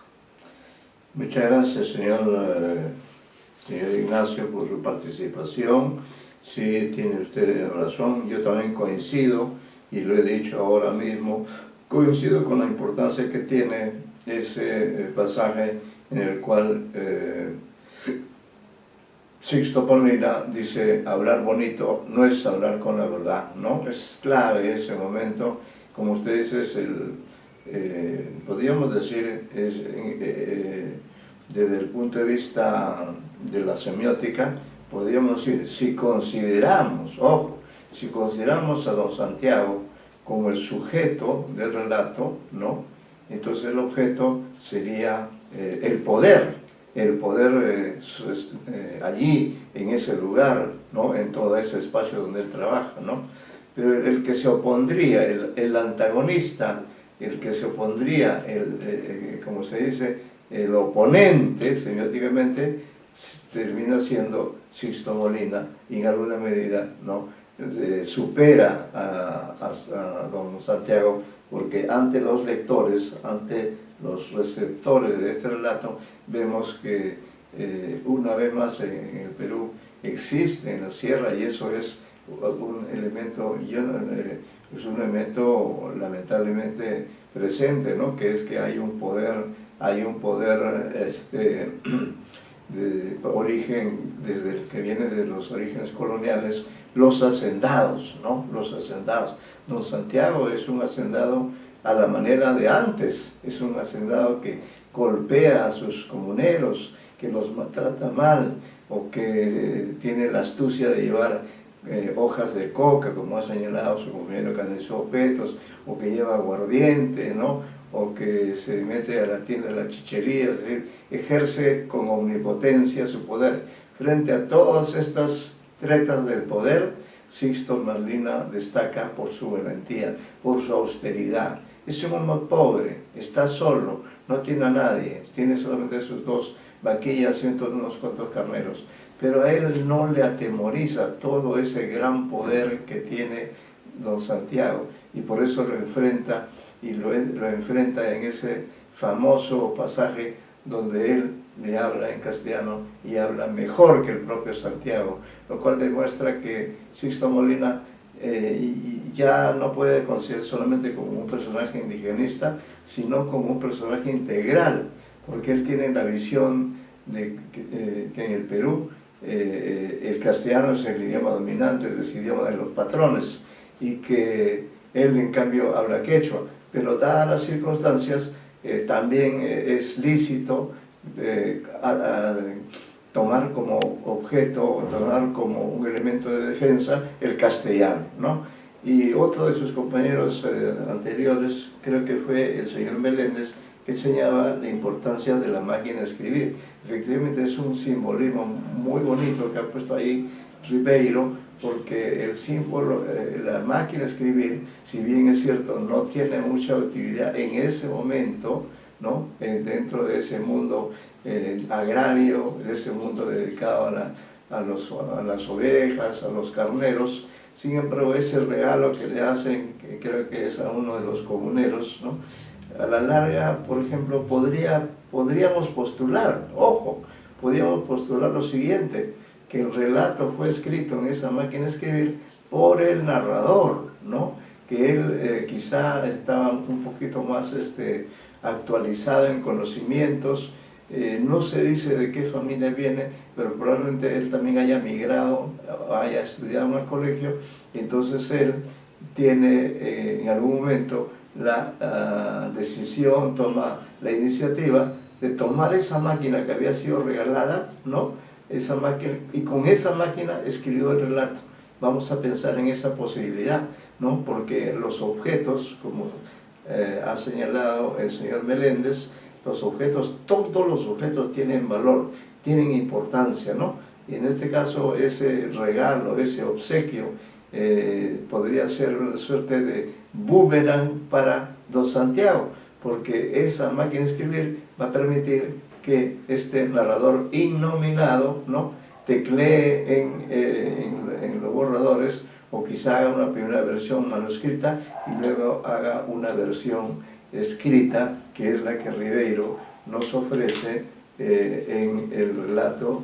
Muchas gracias, señor Ignacio, por su participación. Sí, tiene usted razón, yo también coincido, y lo he dicho ahora mismo, coincido con la importancia que tiene ese pasaje en el cual Sixto Molina dice: hablar bonito no es hablar con la verdad, ¿no? Es clave ese momento, como usted dice, es podríamos decir, desde el punto de vista de la semiótica, podríamos decir, si consideramos, ojo, si consideramos a don Santiago como el sujeto del relato, ¿no? Entonces el objeto sería el poder allí, en ese lugar, ¿no? En todo ese espacio donde él trabaja, ¿no? Pero el que se opondría, el antagonista, el que se opondría, como se dice, el oponente, semióticamente, termina siendo Sixto Molina, y en alguna medida, ¿no? Supera a don Santiago, porque ante los lectores, ante los receptores de este relato, vemos que una vez más en el Perú existe en la sierra, y eso es un elemento, lamentablemente presente, ¿no? Que es que hay un poder de origen, desde el que viene de los orígenes coloniales, los hacendados, ¿no? Los hacendados. Don Santiago es un hacendado a la manera de antes, es un hacendado que golpea a sus comuneros, que los maltrata mal, o que tiene la astucia de llevar hojas de coca, como ha señalado su compañero Candizo Petos, o que lleva aguardiente, ¿no? O que se mete a la tienda de la chichería, es decir, ejerce con omnipotencia su poder. Frente a todas estas tretas del poder, Sixto Molina destaca por su valentía, por su austeridad. Es un hombre pobre, está solo, no tiene a nadie, tiene solamente sus dos vaquillas y unos cuantos carneros, pero a él no le atemoriza todo ese gran poder que tiene don Santiago, y por eso lo enfrenta, y lo enfrenta en ese famoso pasaje donde él le habla en castellano y habla mejor que el propio Santiago, lo cual demuestra que Sixto Molina ya no puede considerarse solamente como un personaje indigenista, sino como un personaje integral, porque él tiene la visión de que en el Perú el castellano es el idioma dominante, es el idioma de los patrones, y que Él en cambio habla quechua, pero dadas las circunstancias también es lícito tomar como objeto o tomar como un elemento de defensa el castellano, ¿no? Y otro de sus compañeros anteriores, creo que fue el señor Meléndez, que enseñaba la importancia de la máquina de escribir. Efectivamente es un simbolismo muy bonito que ha puesto ahí Ribeiro, porque el símbolo, la máquina de escribir, si bien es cierto, no tiene mucha utilidad en ese momento, ¿no? Dentro de ese mundo agrario, de ese mundo dedicado a las ovejas, a los carneros. Sin embargo, ese regalo que le hacen, que creo que es a uno de los comuneros, ¿no? A la larga, por ejemplo, podríamos postular, ojo, podríamos postular lo siguiente, que el relato fue escrito en esa máquina de escribir por el narrador, ¿no? Que él quizá estaba un poquito más actualizado en conocimientos, no se dice de qué familia viene, pero probablemente él también haya migrado, haya estudiado en el colegio, y entonces él tiene en algún momento la decisión, toma la iniciativa de tomar esa máquina que había sido regalada, ¿no? Esa máquina, y con esa máquina escribió el relato. Vamos a pensar en esa posibilidad, ¿no? Porque los objetos, como ha señalado el señor Meléndez, los objetos, todos los objetos tienen valor, tienen importancia, ¿no? Y en este caso ese regalo, ese obsequio, podría ser una suerte de boomerang para don Santiago, porque esa máquina de escribir va a permitir que este narrador innominado, ¿no? Teclee en los borradores, o quizá haga una primera versión manuscrita y luego haga una versión escrita, que es la que Ribeiro nos ofrece en el relato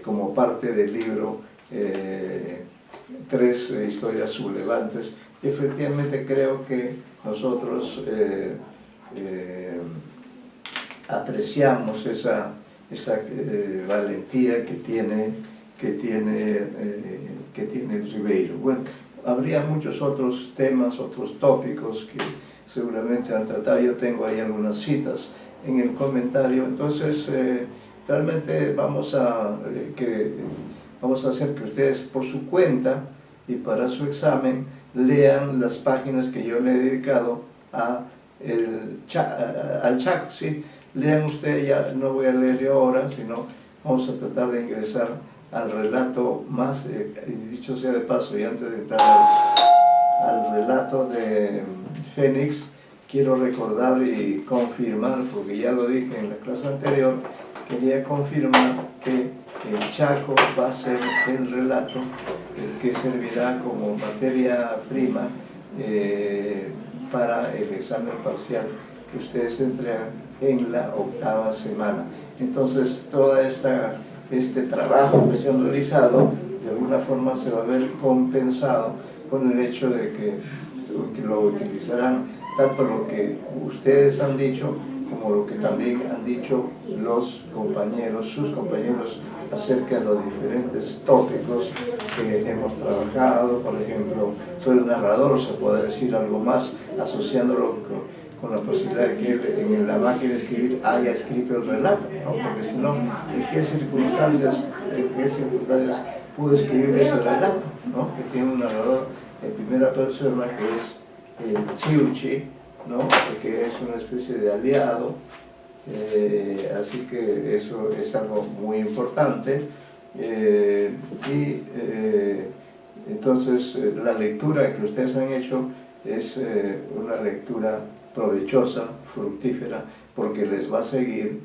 como parte del libro Tres historias sublevantes. Efectivamente creo que nosotros apreciamos esa valentía que tiene Ribeiro. Bueno, habría muchos otros temas, otros tópicos que seguramente han tratado. Yo tengo ahí algunas citas en el comentario. Entonces realmente vamos a hacer que ustedes por su cuenta y para su examen lean las páginas que yo le he dedicado al Chaco, ¿sí? Lean ustedes, ya no voy a leer yo ahora, sino vamos a tratar de ingresar al relato más, dicho sea de paso, y antes de entrar al relato de Fénix, quiero recordar y confirmar, porque ya lo dije en la clase anterior, quería confirmar que el Chaco va a ser el relato que servirá como materia prima para el examen parcial que ustedes entregan en la 8ª semana. Entonces todo este trabajo que se ha realizado de alguna forma se va a ver compensado con el hecho de que lo utilizarán tanto lo que ustedes han dicho como lo que también han dicho los compañeros, sus compañeros, acerca de los diferentes tópicos que hemos trabajado. Por ejemplo, sobre el narrador se puede decir algo más asociándolo con la posibilidad de que él en la máquina de escribir haya escrito el relato, ¿no? Porque si no, ¿en qué circunstancias pudo escribir ese relato, ¿no? Que tiene un narrador en primera persona, que es el Chiuchi, ¿no? Que es una especie de aliado, así que eso es algo muy importante. Entonces la lectura que ustedes han hecho es una lectura provechosa, fructífera, porque les va a servir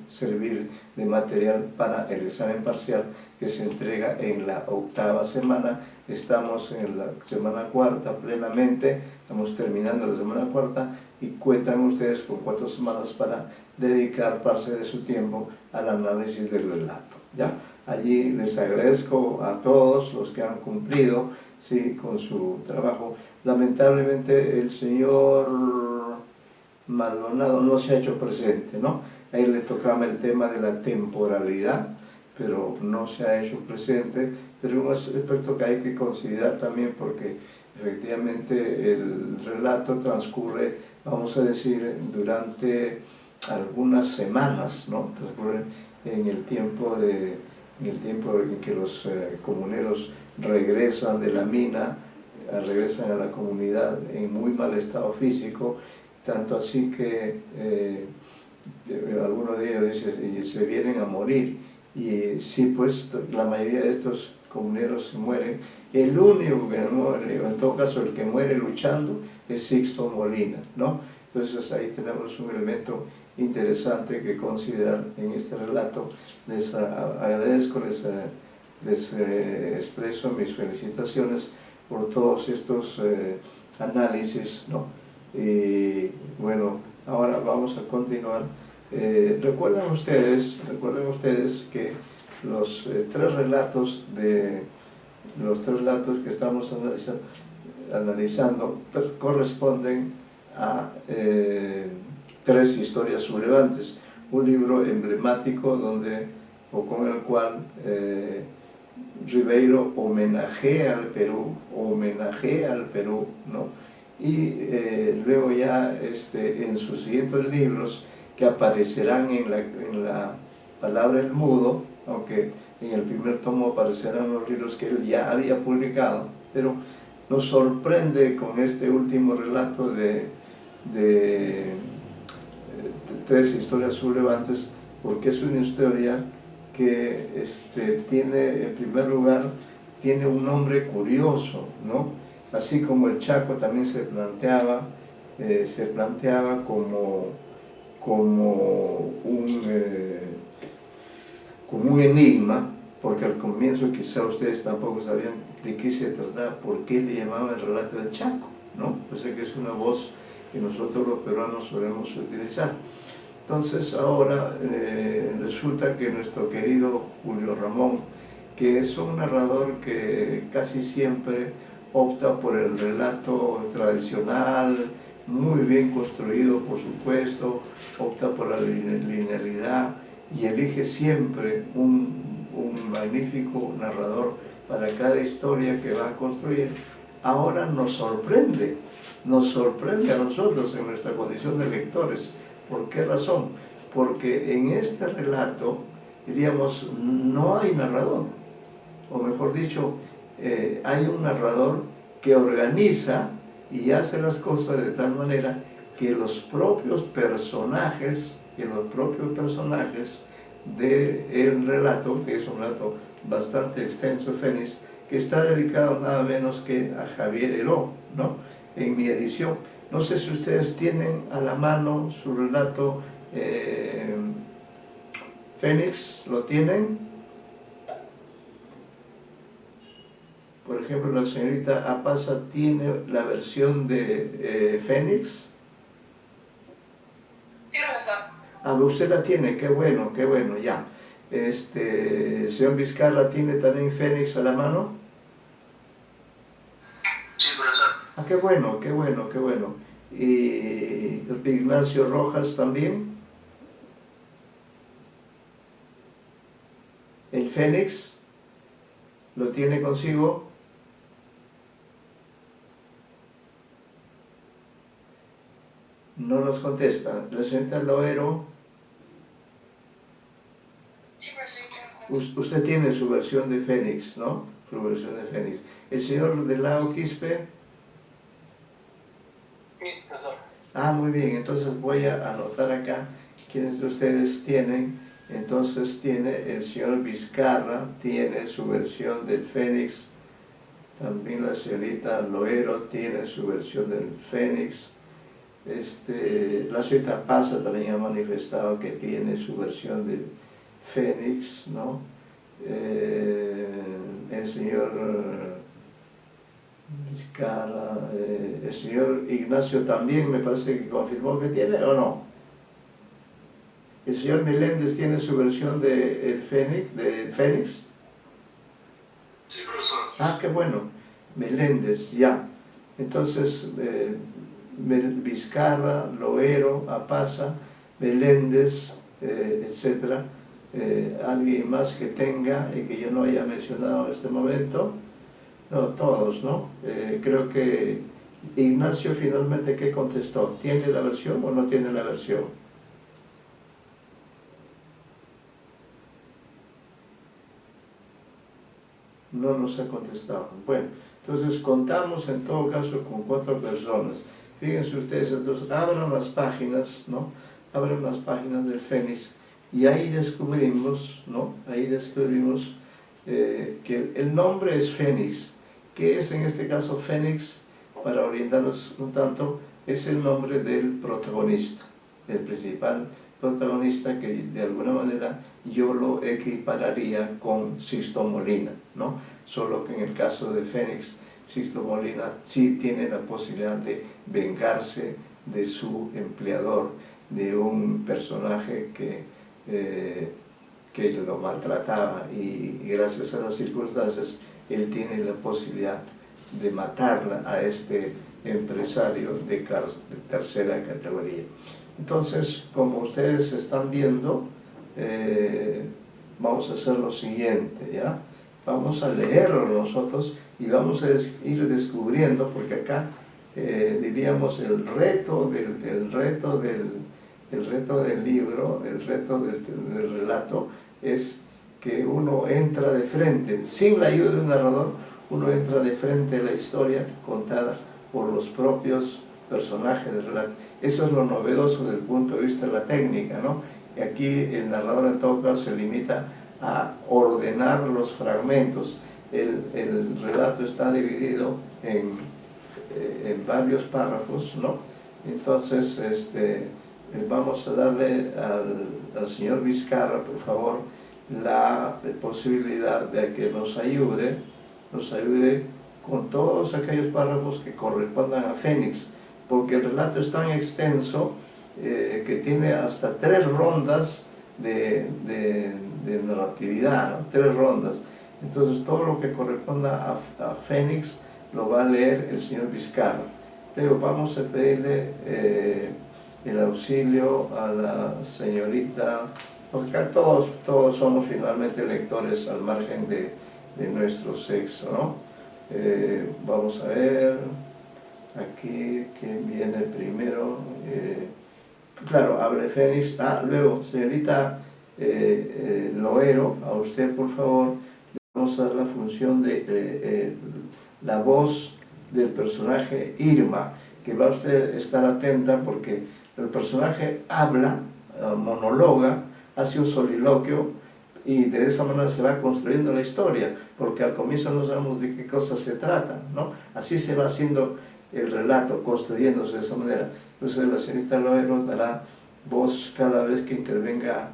de material para el examen parcial que se entrega en la 8ª semana. Estamos en la semana 4ª plenamente, estamos terminando la semana 4ª y cuentan ustedes con 4 semanas para dedicar parte de su tiempo al análisis del relato, ¿ya? Allí les agradezco a todos los que han cumplido, ¿sí?, con su trabajo. Lamentablemente el señor Maldonado no se ha hecho presente, ¿no? A él le tocaba el tema de la temporalidad, pero no se ha hecho presente, pero es un aspecto que hay que considerar también, porque efectivamente el relato transcurre, vamos a decir, durante algunas semanas, ¿no? Transcurre en el tiempo en que los comuneros regresan de la mina, regresan a la comunidad en muy mal estado físico, tanto así que algunos de ellos dicen, se vienen a morir. Y sí, pues la mayoría de estos comuneros se mueren. El único que muere, o en todo caso el que muere luchando, es Sixto Molina, ¿no? Entonces ahí tenemos un elemento interesante que considerar en este relato. Les agradezco, les expreso mis felicitaciones por todos estos análisis, ¿no? Y bueno, ahora vamos a continuar. Recuerden ustedes que los tres relatos que estamos analizando corresponden a tres historias sublevantes, un libro emblemático con el cual Ribeiro homenajea al Perú, ¿no? Y luego ya en sus siguientes libros, que aparecerán en la Palabra del Mudo, aunque en el primer tomo aparecerán los libros que él ya había publicado, pero nos sorprende con este último relato de tres historias sublevantes, porque es una historia que tiene, en primer lugar, tiene un nombre curioso, ¿no? Así como el Chaco también se planteaba como un enigma, porque al comienzo quizá ustedes tampoco sabían de qué se trataba, por qué le llamaban el relato del Chaco, ¿no? Pues que es una voz que nosotros los peruanos solemos utilizar. Entonces ahora resulta que nuestro querido Julio Ramón, que es un narrador que casi siempre opta por el relato tradicional, muy bien construido por supuesto, opta por la linealidad y elige siempre un magnífico narrador para cada historia que va a construir, ahora nos sorprende a nosotros en nuestra condición de lectores. ¿Por qué razón? Porque en este relato, diríamos, no hay narrador, o mejor dicho, hay un narrador que organiza y hace las cosas de tal manera que los propios personajes del relato, que es un relato bastante extenso, Fénix, que está dedicado nada menos que a Javier Heró, ¿no? En mi edición. No sé si ustedes tienen a la mano su relato Fénix, ¿lo tienen? Por ejemplo, la señorita Apasa tiene la versión de Fénix. Sí, profesor. Ah, usted la tiene, qué bueno, ya. Señor Vizcarra, ¿tiene también Fénix a la mano? Sí, profesor. Ah, qué bueno. ¿Y Ignacio Rojas también? ¿El Fénix lo tiene consigo? No nos contesta. La señorita Loero, Sí, profesor. usted tiene su versión de Fénix, ¿no? Su versión de Fénix. ¿El señor de Lao Quispe? Sí, profesor. Ah, muy bien. Entonces voy a anotar acá quienes de ustedes tienen. Entonces tiene el señor Vizcarra, tiene su versión del Fénix. También la señorita Loero tiene su versión del Fénix. La señorita Pasa también ha manifestado que tiene su versión del Fénix, ¿no? El señor Vizcarra, el señor Ignacio también me parece que confirmó que tiene, ¿o no? El señor Meléndez tiene su versión de Fénix. Sí, profesor. Ah, qué bueno. Meléndez, ya. Entonces, Vizcarra, Loero, Apasa, Meléndez, etcétera. Alguien más que tenga y que yo no haya mencionado en este momento. No, todos, ¿no? Creo que Ignacio finalmente, ¿qué contestó? ¿Tiene la versión o no tiene la versión? No nos ha contestado. Bueno, entonces contamos en todo caso con 4 personas. Fíjense ustedes, entonces abran las páginas, ¿no? Abran las páginas del Fénix y ahí descubrimos, ¿no? Ahí descubrimos que el nombre es Fénix. ¿Qué es en este caso Fénix? Para orientarnos un tanto, es el nombre del protagonista, el principal protagonista, que de alguna manera yo lo equipararía con Sixto Molina, ¿no? Solo que en el caso de Fénix, Sixto Molina sí tiene la posibilidad de vengarse de su empleador, de un personaje que lo maltrataba, y gracias a las circunstancias él tiene la posibilidad de matarla a este empresario de tercera categoría. Entonces, como ustedes están viendo, vamos a hacer lo siguiente, ¿ya? Vamos a leerlo nosotros y vamos a ir descubriendo, porque acá diríamos el reto del libro, el reto del relato, es que uno entra de frente, sin la ayuda de un narrador, uno entra de frente a la historia contada por los propios personajes del relato. Eso es lo novedoso desde el punto de vista de la técnica, ¿no? Y aquí el narrador en todo caso se limita a ordenar los fragmentos. El relato está dividido en varios párrafos, ¿no? Entonces, vamos a darle al señor Vizcarra, por favor, la posibilidad de que nos ayude con todos aquellos párrafos que correspondan a Fénix, porque el relato es tan extenso que tiene hasta 3 rondas de narratividad, ¿no? 3 rondas. Entonces todo lo que corresponda a Fénix lo va a leer el señor Vizcarra. Pero vamos a pedirle el auxilio a la señorita, porque acá todos somos finalmente lectores al margen de nuestro sexo, ¿no? Vamos a ver aquí quién viene primero. Claro, abre Fénix. Luego, señorita Loero, a usted por favor le vamos a dar la función de la voz del personaje Irma, que va a usted estar atenta porque el personaje habla, monologa, hace un soliloquio, y de esa manera se va construyendo la historia, porque al comienzo no sabemos de qué cosa se trata, ¿no? Así se va haciendo el relato, construyéndose de esa manera. Entonces la señorita Loero dará voz cada vez que intervenga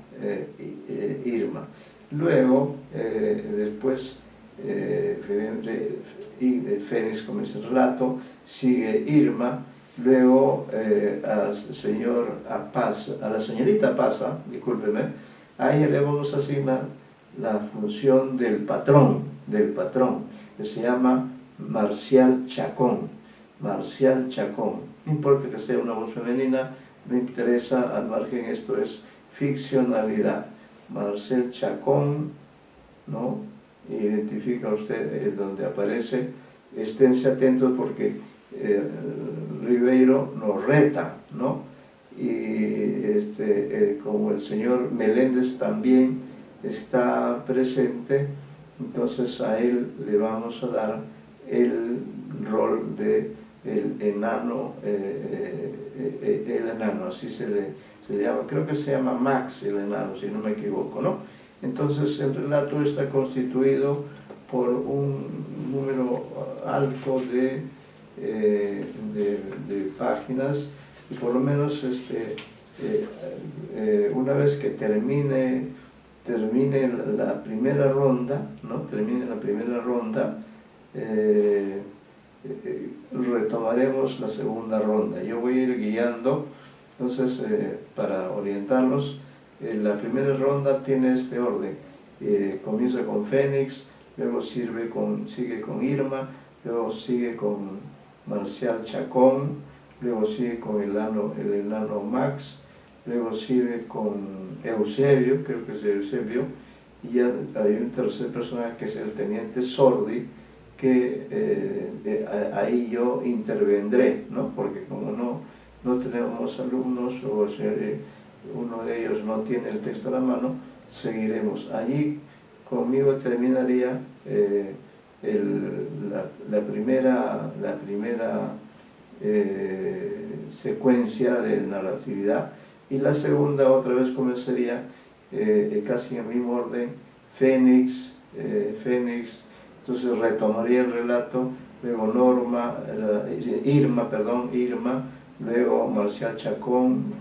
Irma. Luego, después, Fénix comienza el relato, sigue Irma, luego a la señorita Pasa, discúlpeme, a ella le vamos a asignar la función del patrón, que se llama Marcial Chacón. Marcial Chacón. No importa que sea una voz femenina, me interesa, al margen, esto es ficcionalidad. Marcial Chacón, ¿no? Identifica usted donde aparece. Esténse atentos porque Ribeiro nos reta, ¿no? Y como el señor Meléndez también está presente, entonces a él le vamos a dar el rol de el enano, así se le llama, creo que se llama Max el enano, si no me equivoco, ¿no? Entonces el relato está constituido por un número alto de páginas, y por lo menos una vez que termine la primera ronda, ¿no? Retomaremos la segunda ronda. Yo voy a ir guiando, entonces para orientarlos. La primera ronda tiene este orden: comienza con Fénix, luego sigue con Irma, luego sigue con Marcial Chacón, luego sigue con el enano Max, luego sigue con Eusebio, creo que es Eusebio, y ya hay un tercer personaje que es el teniente Sordi, que ahí yo intervendré, ¿no? Porque como no tenemos alumnos o uno de ellos no tiene el texto a la mano, seguiremos. Allí conmigo terminaría la primera secuencia de narratividad, y la segunda otra vez comenzaría casi en el mismo orden, Fénix, entonces retomaría el relato, luego Irma, luego Marcial Chacón,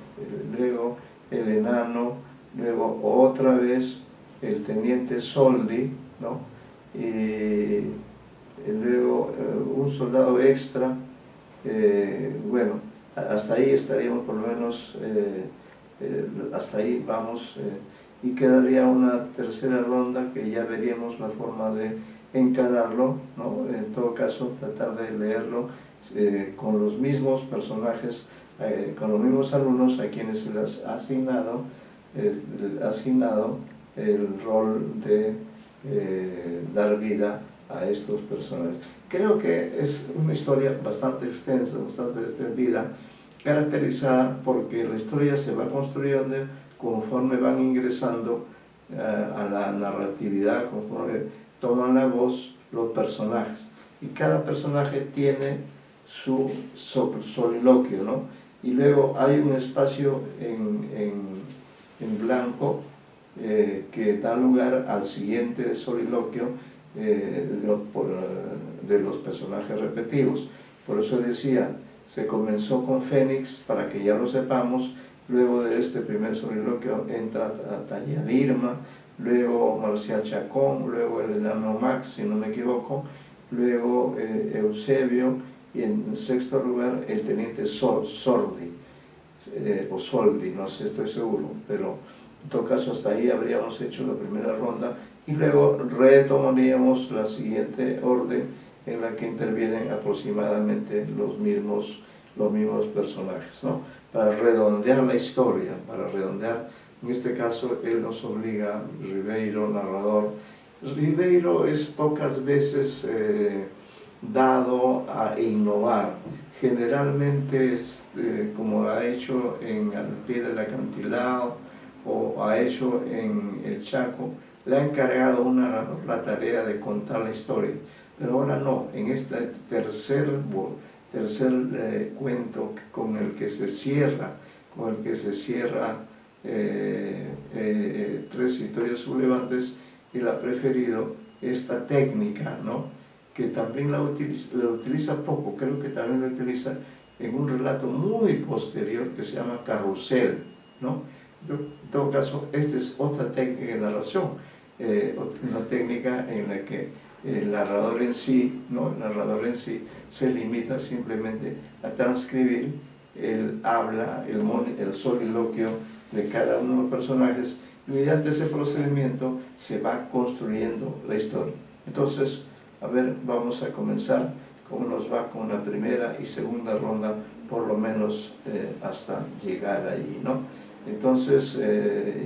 luego el enano, luego otra vez el teniente Soldi, ¿no? Y luego un soldado extra. Bueno, hasta ahí estaríamos, por lo menos, hasta ahí vamos, y quedaría una tercera ronda que ya veríamos la forma de encararlo, ¿no? En todo caso, tratar de leerlo con los mismos personajes, con los mismos alumnos a quienes se les ha asignado el rol de dar vida a estos personajes. Creo que es una historia bastante extensa, bastante extendida, caracterizada porque la historia se va construyendo conforme van ingresando a la narratividad, conforme toman la voz los personajes. Y cada personaje tiene su soliloquio, ¿no? Y luego hay un espacio en blanco que da lugar al siguiente soliloquio de los personajes repetidos. Por eso decía, se comenzó con Fénix, para que ya lo sepamos. Luego de este primer soliloquio entra a tallar Irma, luego Marcial Chacón, luego el enano Max, si no me equivoco, luego Eusebio, y en sexto lugar el teniente Soldi, o Soldi, no sé, estoy seguro, pero en todo caso hasta ahí habríamos hecho la primera ronda, y luego retomaríamos la siguiente orden en la que intervienen aproximadamente los mismos personajes, ¿no? Para redondear la historia, en este caso él nos obliga, Ribeiro, narrador. Ribeiro es pocas veces dado a innovar, generalmente como ha hecho Al pie del acantilado o ha hecho en El Chaco, le ha encargado a un narrador la tarea de contar la historia, pero ahora no, en este tercer cuento con el que se cierra Tres historias sublevantes, él ha preferido esta técnica, ¿no? Que también la utiliza poco, creo que también la utiliza en un relato muy posterior que se llama Carrusel, ¿no? En todo caso, esta es otra técnica de narración, una técnica en la que el narrador en sí, ¿no? El narrador en sí se limita simplemente a transcribir el habla, el soliloquio de cada uno de los personajes, y mediante ese procedimiento se va construyendo la historia. Entonces, a ver, vamos a comenzar cómo nos va con la primera y segunda ronda, por lo menos hasta llegar allí, ¿no? Entonces,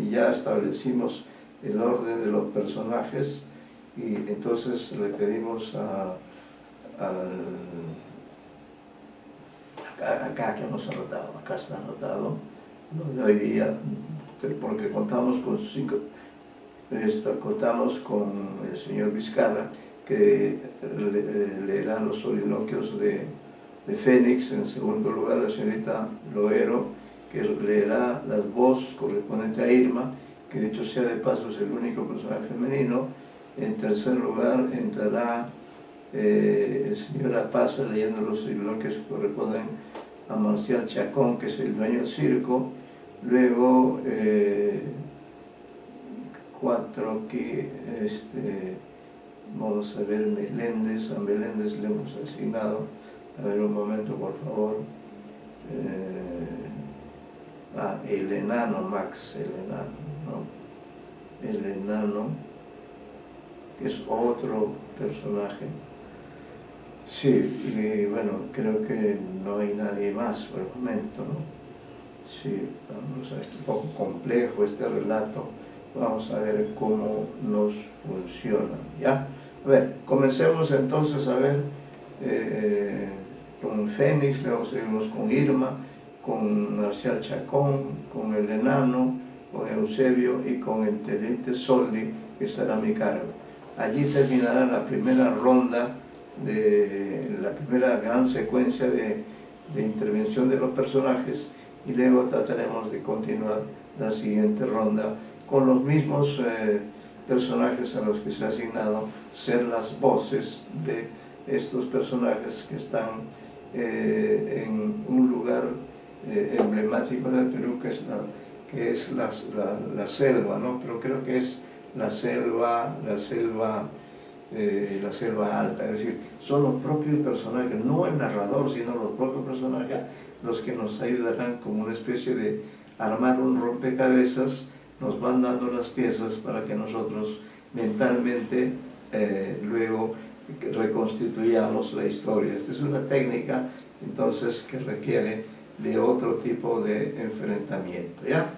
ya establecimos el orden de los personajes, y entonces le pedimos acá que hemos anotado, acá está anotado, lo de hoy día, porque contamos con el señor Vizcarra, que leerá los soliloquios de Fénix. En segundo lugar, la señorita Loero, que leerá las voces correspondientes a Irma, que dicho sea de paso es el único personaje femenino. En tercer lugar entrará el señor Apaza leyendo los soliloquios que corresponden a Marcial Chacón, que es el dueño del circo. Luego cuatro que vamos a ver Meléndez, a Meléndez le hemos asignado, a ver un momento por favor, el enano Max, el enano, que es otro personaje. Sí, y bueno, creo que no hay nadie más por el momento, ¿no? Sí, vamos a ver, es un poco complejo este relato, vamos a ver cómo nos funciona, ¿ya? A ver, comencemos entonces a ver con Fénix, luego seguimos con Irma, con Marcial Chacón, con el enano, con Eusebio y con el teniente Soldi, que estará a mi cargo. Allí terminará la primera ronda, de la primera gran secuencia de intervención de los personajes, y luego trataremos de continuar la siguiente ronda con los mismos personajes a los que se ha asignado ser las voces de estos personajes que están en un lugar emblemático del Perú, que es la selva, ¿no? Pero creo que es la selva alta, es decir, son los propios personajes, no el narrador, sino los propios personajes los que nos ayudarán como una especie de armar un rompecabezas, nos van dando las piezas para que nosotros mentalmente luego reconstituyamos la historia. Esta es una técnica entonces que requiere de otro tipo de enfrentamiento, ¿ya?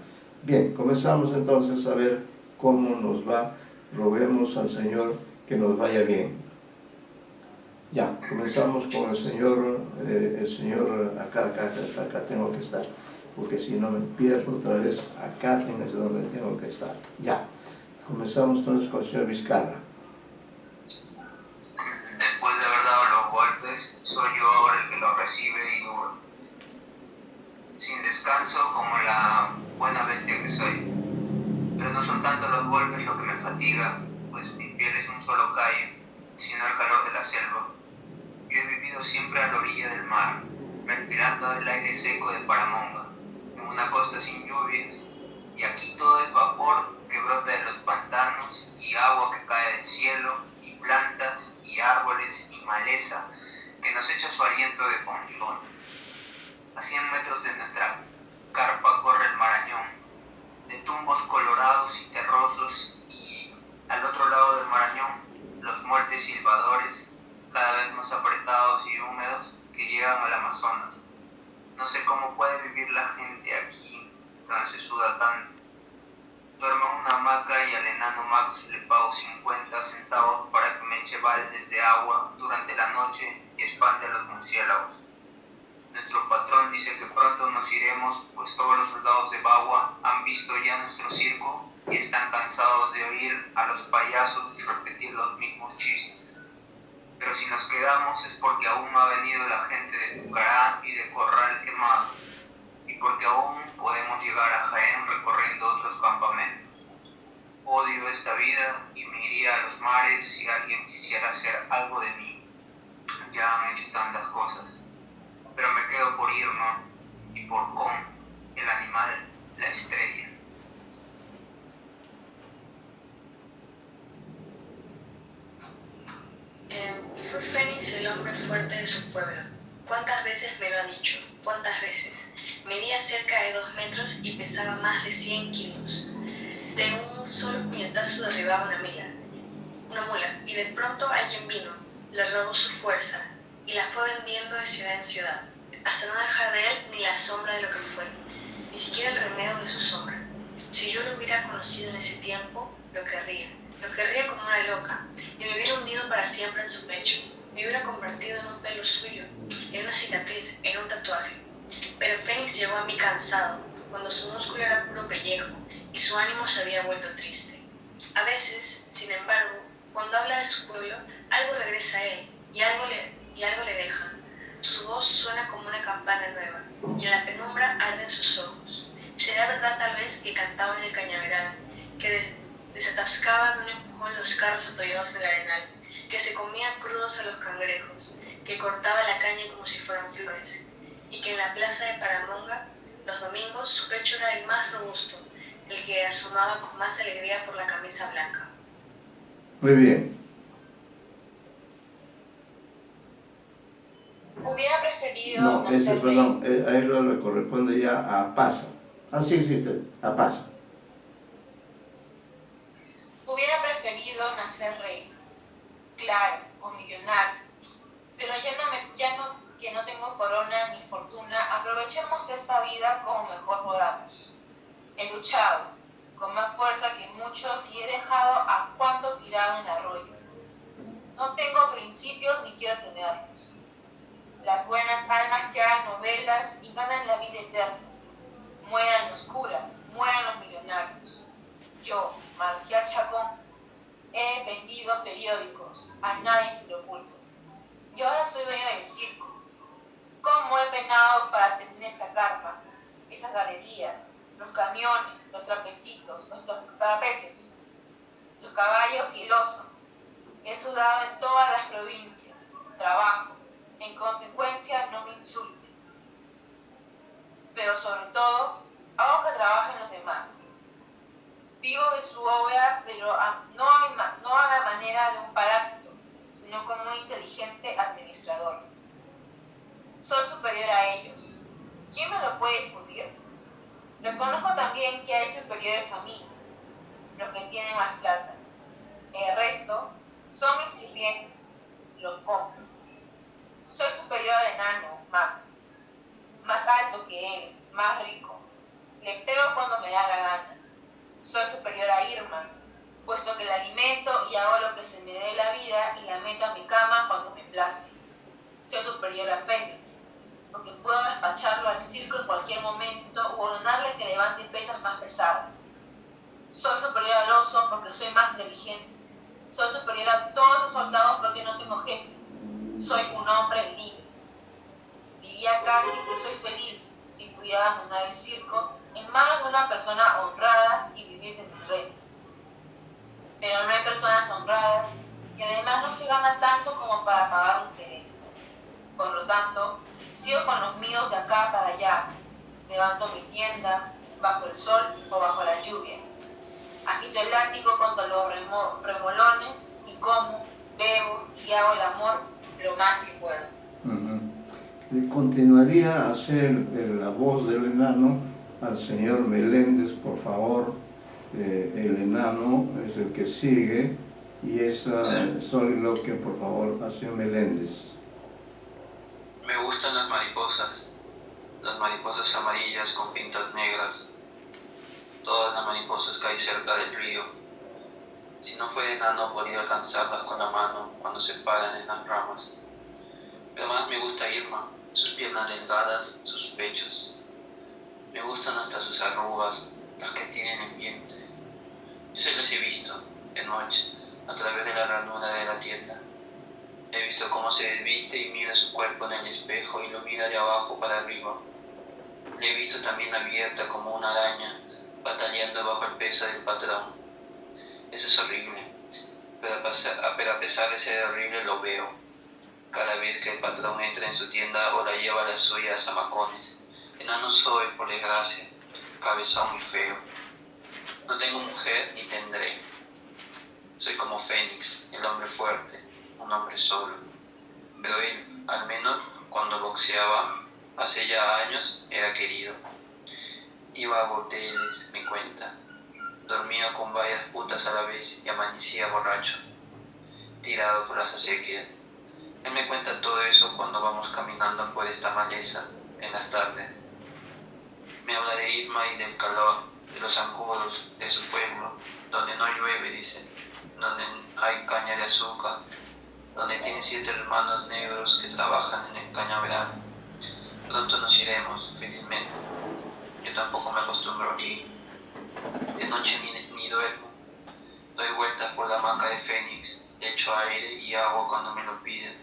Bien, comenzamos entonces a ver cómo nos va. Roguemos al Señor que nos vaya bien. Ya, comenzamos con el señor acá tengo que estar, porque si no me pierdo otra vez. Acá es donde tengo que estar. Ya, comenzamos entonces con el señor Vizcarra. Después de haber dado los golpes, soy yo ahora el que los recibe y duro, sin descanso como la buena bestia que soy. Pero no son tanto los golpes lo que me fatiga, pues mi piel es un solo callo, sino el calor de la selva. Yo he vivido siempre a la orilla del mar, respirando el aire seco de Paramonga, en una costa sin lluvias, y aquí todo es vapor que brota de los pantanos y agua que cae del cielo, y plantas y árboles y maleza que nos echa su aliento de ponzón. A 100 metros de nuestra carpa corre el Marañón, de tumbos colorados y terrosos, y al otro lado del Marañón los montes silbadores, cada vez más apretados y húmedos, que llegan al Amazonas. No sé cómo puede vivir la gente aquí, donde se suda tanto. Duermo en una hamaca y al enano Max le pago 50 centavos para que me eche baldes de agua durante la noche y espante a los murciélagos. Nuestro patrón dice que pronto nos iremos, pues todos los soldados de Bagua han visto ya nuestro circo y están cansados de oír a los payasos repetir los mismos chistes. Pero si nos quedamos es porque aún no ha venido la gente de Pucará y de Corral Quemado, y porque aún podemos llegar a Jaén recorriendo otros campamentos. Odio esta vida y me iría a los mares si alguien quisiera hacer algo de mí. Ya han hecho tantas cosas. Pero me quedo por Irma y por Con, el animal, la estrella. Fue Fénix el hombre fuerte de su pueblo. ¿Cuántas veces me lo ha dicho? ¿Cuántas veces? Medía cerca de 2 metros y pesaba más de 100 kilos. De un solo puñetazo derribaba una mula, y de pronto alguien vino, le robó su fuerza y la fue vendiendo de ciudad en ciudad, hasta no dejar de él ni la sombra de lo que fue, ni siquiera el remedio de su sombra. Si yo lo hubiera conocido en ese tiempo, lo querría como una loca, y me hubiera hundido para siempre en su pecho, me hubiera convertido en un pelo suyo, en una cicatriz, en un tatuaje. Pero Fénix llegó a mí cansado, cuando su músculo era puro pellejo, y su ánimo se había vuelto triste. A veces, sin embargo, cuando habla de su pueblo, algo regresa a él, y algo le deja. Su voz suena como una campana nueva, y en la penumbra arden sus ojos. Será verdad tal vez que cantaba en el cañaveral, que desatascaba de un empujón los carros atollados en el arenal, que se comía crudos a los cangrejos, que cortaba la caña como si fueran flores, y que en la plaza de Paramonga, los domingos, su pecho era el más robusto, el que asomaba con más alegría por la camisa blanca. Muy bien. Hubiera preferido No, nacer perdón, a él le corresponde ya a Pasa. Ah, sí, a Pasa. Hubiera preferido nacer rey, claro, o millonario, pero que no tengo corona ni fortuna, aprovechemos esta vida como mejor podamos. He luchado, con más fuerza que muchos, y he dejado a cuanto tirado en el arroyo. No tengo principios ni quiero tenerlos. Las buenas almas que hagan novelas y ganan la vida eterna. Mueran los curas, mueran los millonarios. Yo, Marcial Chacón, he vendido periódicos, a nadie se lo oculto. Y ahora soy dueño del circo. ¿Cómo he penado para tener esa carpa, esas galerías, los camiones, los trapecitos, los trapecios, los caballos y el oso? He sudado en todas las provincias, trabajo, en consecuencia no me insulten. Pero sobre todo, hago que trabajen los demás. Vivo de su obra, pero no a la manera de un parásito, sino como un inteligente administrador. Soy superior a ellos. ¿Quién me lo puede discutir? Reconozco también que hay superiores a mí, los que tienen más plata. El resto son mis sirvientes, los compro. Soy superior al enano, Max, más alto que él, más rico. Le pego cuando me da la gana. Soy superior a Irma, puesto que la alimento y hago lo que se me dé la vida y la meto a mi cama cuando me place. Soy superior a Fénix, porque puedo despacharlo al circo en cualquier momento o ordenarle que levante pesas más pesadas. Soy superior al oso porque soy más inteligente. Soy superior a todos los soldados porque no tengo jefe. Soy un hombre libre. Diría casi que soy feliz si pudiera abandonar el circo en manos de una persona honrada y vivir de mis redes. Pero no hay personas honradas y además no se gana tanto como para pagar un crédito. Por lo tanto, sigo con los míos de acá para allá. Levanto mi tienda, bajo el sol o bajo la lluvia. Agito el látigo contra los remolones y como, bebo y hago el amor lo más que puedo. Continuaría a hacer la voz del enano al señor Meléndez, por favor. El enano es el que sigue y es soliloquio, por favor, al señor Meléndez. Me gustan las mariposas amarillas con pintas negras, todas las mariposas que hay cerca del río. Si no fuera enano podría alcanzarlas con la mano cuando se paran en las ramas. Pero más me gusta Irma, sus piernas delgadas, sus pechos. Me gustan hasta sus arrugas, las que tienen en vientre. Yo se las he visto, de noche, a través de la ranura de la tienda. He visto cómo se desviste y mira su cuerpo en el espejo y lo mira de abajo para arriba. Le he visto también abierta como una araña, batallando bajo el peso del patrón. Eso es horrible, pero a pesar de ser horrible lo veo. Cada vez que el patrón entra en su tienda o la lleva a la suya a zamacones. Enano soy, por desgracia, cabezón y feo. No tengo mujer ni tendré. Soy como Fénix, el hombre fuerte, un hombre solo. Pero él, al menos cuando boxeaba, hace ya años, era querido. Iba a burdeles, me cuenta. Dormía con varias putas a la vez y amanecía borracho, tirado por las acequias. Él me cuenta todo eso cuando vamos caminando por esta maleza en las tardes. Me habla de Irma y del calor, de los zancudos, de su pueblo, donde no llueve, dice, donde hay caña de azúcar, donde tiene 7 hermanos negros que trabajan en el cañaveral. Pronto nos iremos, felizmente. Yo tampoco me acostumbro aquí. De noche ni duermo. Doy vueltas por la hamaca de Fénix, echo aire y agua cuando me lo piden,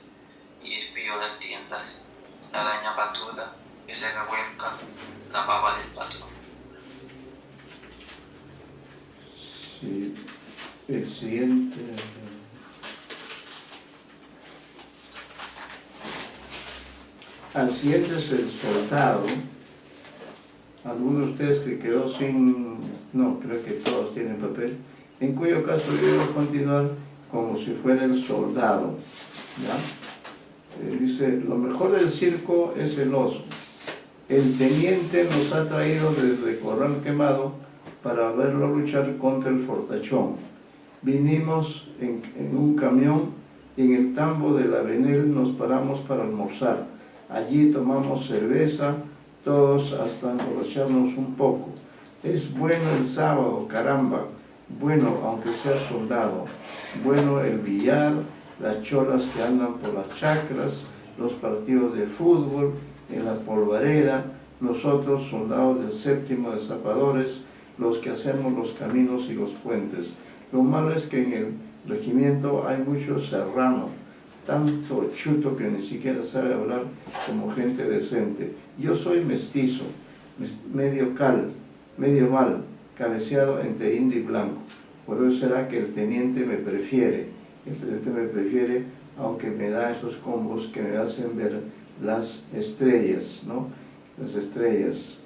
y espío las tiendas, la araña patuda que se revuelca, la baba del patrón. Sí, el siguiente. Al siguiente es el soldado. Algunos de ustedes que quedó sin... No, creo que todos tienen papel. En cuyo caso yo voy a continuar como si fuera el soldado. ¿Ya? Dice, lo mejor del circo es el oso. El teniente nos ha traído desde Corral Quemado para verlo luchar contra el fortachón. Vinimos en un camión y en el tambo de la Benel nos paramos para almorzar. Allí tomamos cerveza, todos hasta emborracharnos un poco. Es bueno el sábado, caramba. Bueno, aunque sea soldado. Bueno el billar, las cholas que andan por las chacras, los partidos de fútbol, en la polvareda, nosotros, soldados del 7º de Zapadores, los que hacemos los caminos y los puentes. Lo malo es que en el regimiento hay mucho serrano, tanto chuto que ni siquiera sabe hablar como gente decente. Yo soy mestizo, medio cal, medio mal, cabeceado entre indio y blanco. Por eso será que el teniente me prefiere. El teniente me prefiere, aunque me da esos combos que me hacen ver las estrellas, ¿no? Las estrellas.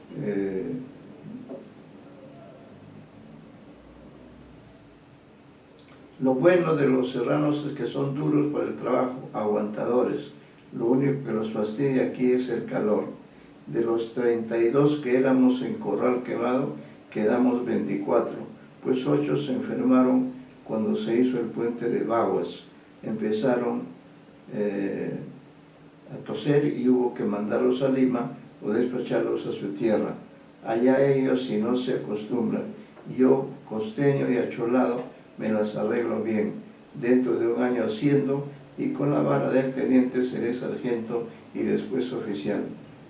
Lo bueno de los serranos es que son duros para el trabajo, aguantadores. Lo único que los fastidia aquí es el calor. De los 32 que éramos en Corral Quemado, quedamos 24, pues 8 se enfermaron cuando se hizo el puente de Baguas. Empezaron a toser y hubo que mandarlos a Lima o despacharlos a su tierra. Allá ellos, si no se acostumbran. Yo, costeño y acholado, me las arreglo bien. Dentro de un año haciendo, y con la vara del teniente seré sargento y después oficial.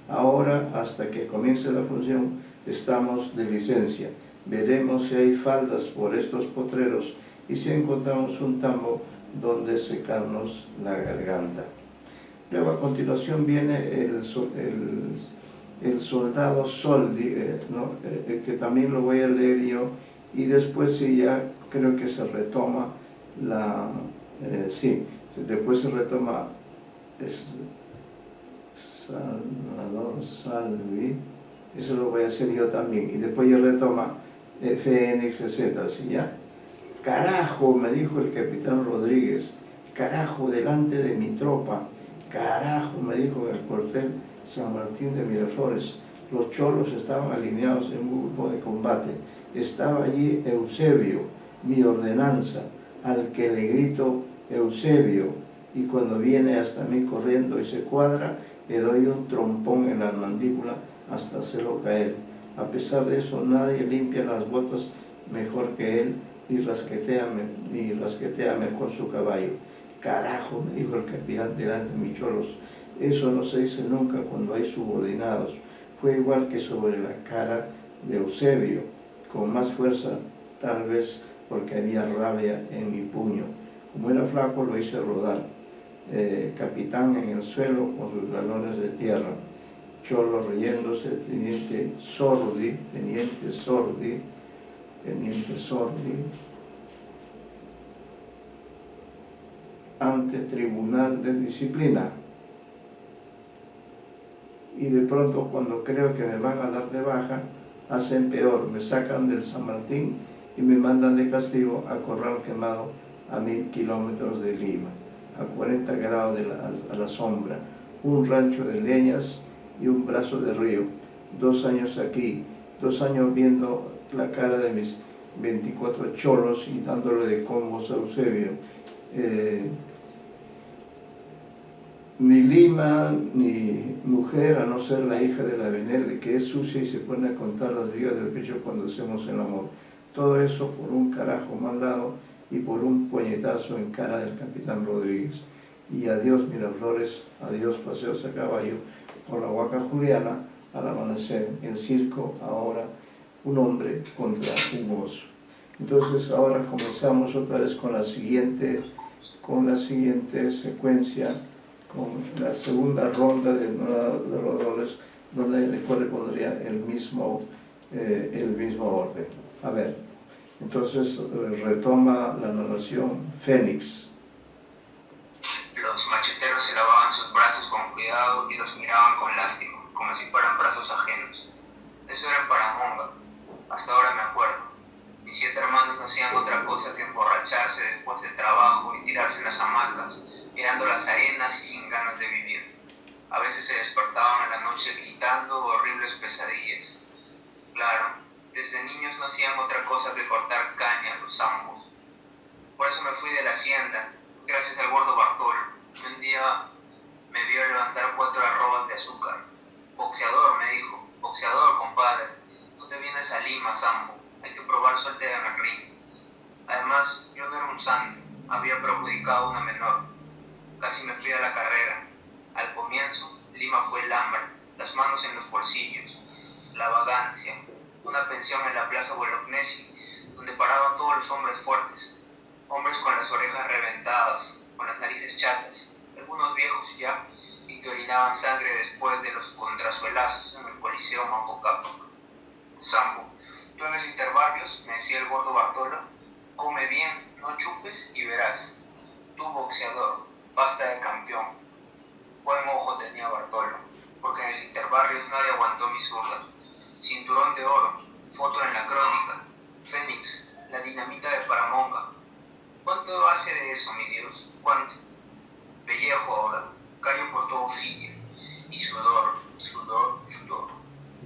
Ahora, hasta que comience la función, estamos de licencia. Veremos si hay faldas por estos potreros y si encontramos un tambo donde secarnos la garganta. Luego, a continuación, viene el soldado Soldi, ¿no? Que también lo voy a leer yo, y después sí ya creo que se retoma después se retoma Salvador Salvi, eso lo voy a hacer yo también, y después ya retoma Fénix, etc. ¿sí, ya? Carajo, me dijo el capitán Rodríguez, carajo, delante de mi tropa, carajo, me dijo en el cuartel San Martín de Miraflores. Los cholos estaban alineados en un grupo de combate. Estaba allí Eusebio, mi ordenanza, al que le grito Eusebio, y cuando viene hasta mí corriendo y se cuadra, le doy un trompón en la mandíbula hasta hacerlo caer. A pesar de eso, nadie limpia las botas mejor que él y rasquetea mejor su caballo. Carajo, me dijo el capitán delante de mis cholos, eso no se dice nunca cuando hay subordinados. Fue igual que sobre la cara de Eusebio, con más fuerza, tal vez porque había rabia en mi puño. Como era flaco, lo hice rodar. Capitán en el suelo con sus galones de tierra. Cholo riéndose, teniente Sordi, ante tribunal de disciplina. Y de pronto, cuando creo que me van a dar de baja, hacen peor, me sacan del San Martín y me mandan de castigo a Corral Quemado, a 1000 kilómetros de Lima, a 40 grados a la sombra, un rancho de leñas y un brazo de río. 2 años aquí, 2 años viendo la cara de mis 24 cholos y dándole de combos a Eusebio. Ni Lima, ni mujer, a no ser la hija de la Benelli, que es sucia y se pone a contar las vigas del pecho cuando hacemos el amor. Todo eso por un carajo mal dado y por un puñetazo en cara del capitán Rodríguez. Y adiós Miraflores, adiós paseos a caballo por la Huaca Juliana al amanecer. El circo ahora un hombre contra un oso. Entonces ahora comenzamos otra vez con la siguiente secuencia, con la segunda ronda de narradores, donde le correspondría el mismo orden. A ver, entonces retoma la narración Fénix. Los macheteros se lavaban sus brazos con cuidado y los miraban con lástima, como si fueran brazos ajenos. Eso era en Paramonga, hasta ahora me acuerdo. Mis 7 hermanos no hacían otra cosa que emborracharse después del trabajo y tirarse en las hamacas, mirando las arenas y sin ganas de vivir. A veces se despertaban en la noche gritando horribles pesadillas. Claro, desde niños no hacían otra cosa que cortar caña a los zambos. Por eso me fui de la hacienda, gracias al gordo Bartolo. Un día me vio levantar 4 arrobas de azúcar. Boxeador, me dijo, boxeador, compadre. Tú te vienes a Lima, zambo. Hay que probar suerte en el ring. Además, yo no era un santo, había perjudicado a una menor. Casi me fui a la carrera. Al comienzo, Lima fue el hambre, las manos en los bolsillos, la vagancia, una pensión en la Plaza Bolognesi, donde paraban todos los hombres fuertes, hombres con las orejas reventadas, con las narices chatas, algunos viejos ya, y que orinaban sangre después de los contrasuelazos en el Coliseo Mambo Cápac. Sambo, tú en el Interbarrios, me decía el gordo Bartolo, come bien, no chupes y verás. Tú boxeador, basta de campeón. Buen ojo tenía Bartolo, porque en el Interbarrios nadie aguantó mi zurda. Cinturón de oro, foto en la crónica, Fénix, la dinamita de Paramonga. ¿Cuánto hace de eso, mi Dios? ¿Cuánto? Pellejo ahora, callo por todo sitio. Y sudor, sudor, sudor.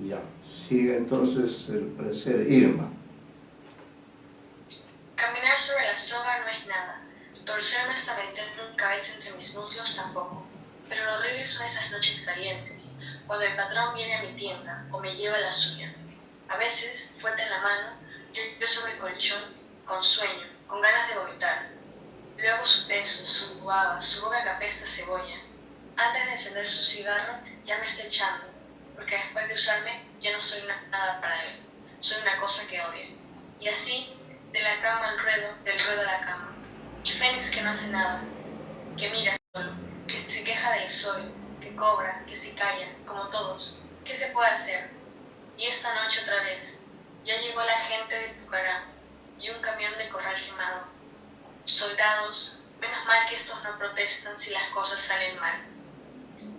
Ya, sigue entonces el parecer Irma. Caminar sobre la soga no es nada. Torcerme hasta meter mi cabeza entre mis muslos tampoco. Pero lo horrible son esas noches calientes, cuando el patrón viene a mi tienda o me lleva a la suya. A veces, fuerte en la mano, yo sobre el colchón, con sueño, con ganas de vomitar. Luego su peso, su baba, su boca que apesta cebolla. Antes de encender su cigarro, ya me está echando, porque después de usarme, ya no soy nada para él. Soy una cosa que odia. Y así, de la cama al ruedo, del ruedo a la cama. Y Fénix que no hace nada, que mira solo, que se queja del sol, que cobra, que se calla, como todos. ¿Qué se puede hacer? Y esta noche otra vez, ya llegó la gente de Pucará y un camión de corral quemado. Soldados, menos mal que estos no protestan si las cosas salen mal.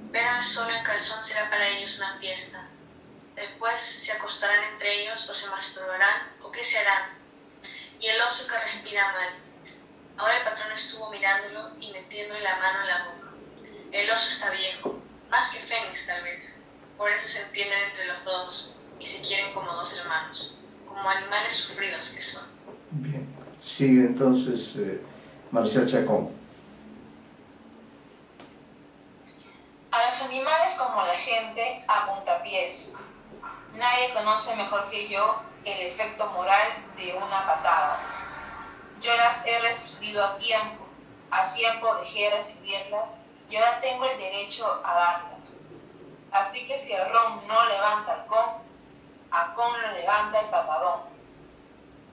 Verán solo en calzón será para ellos una fiesta. Después se acostarán entre ellos o se masturbarán o qué se harán. Y el oso que respira mal. Ahora el patrón estuvo mirándolo y metiéndole la mano en la boca. El oso está viejo, más que Fénix tal vez. Por eso se entienden entre los dos y se quieren como dos hermanos, como animales sufridos que son. Bien, sigue entonces Marcial Chacón. A los animales como a la gente a puntapiés. Nadie conoce mejor que yo el efecto moral de una patada. Yo las he recibido a tiempo dejé de recibirlas y ahora tengo el derecho a darlas. Así que si el ron no levanta al con, a con lo levanta el patadón.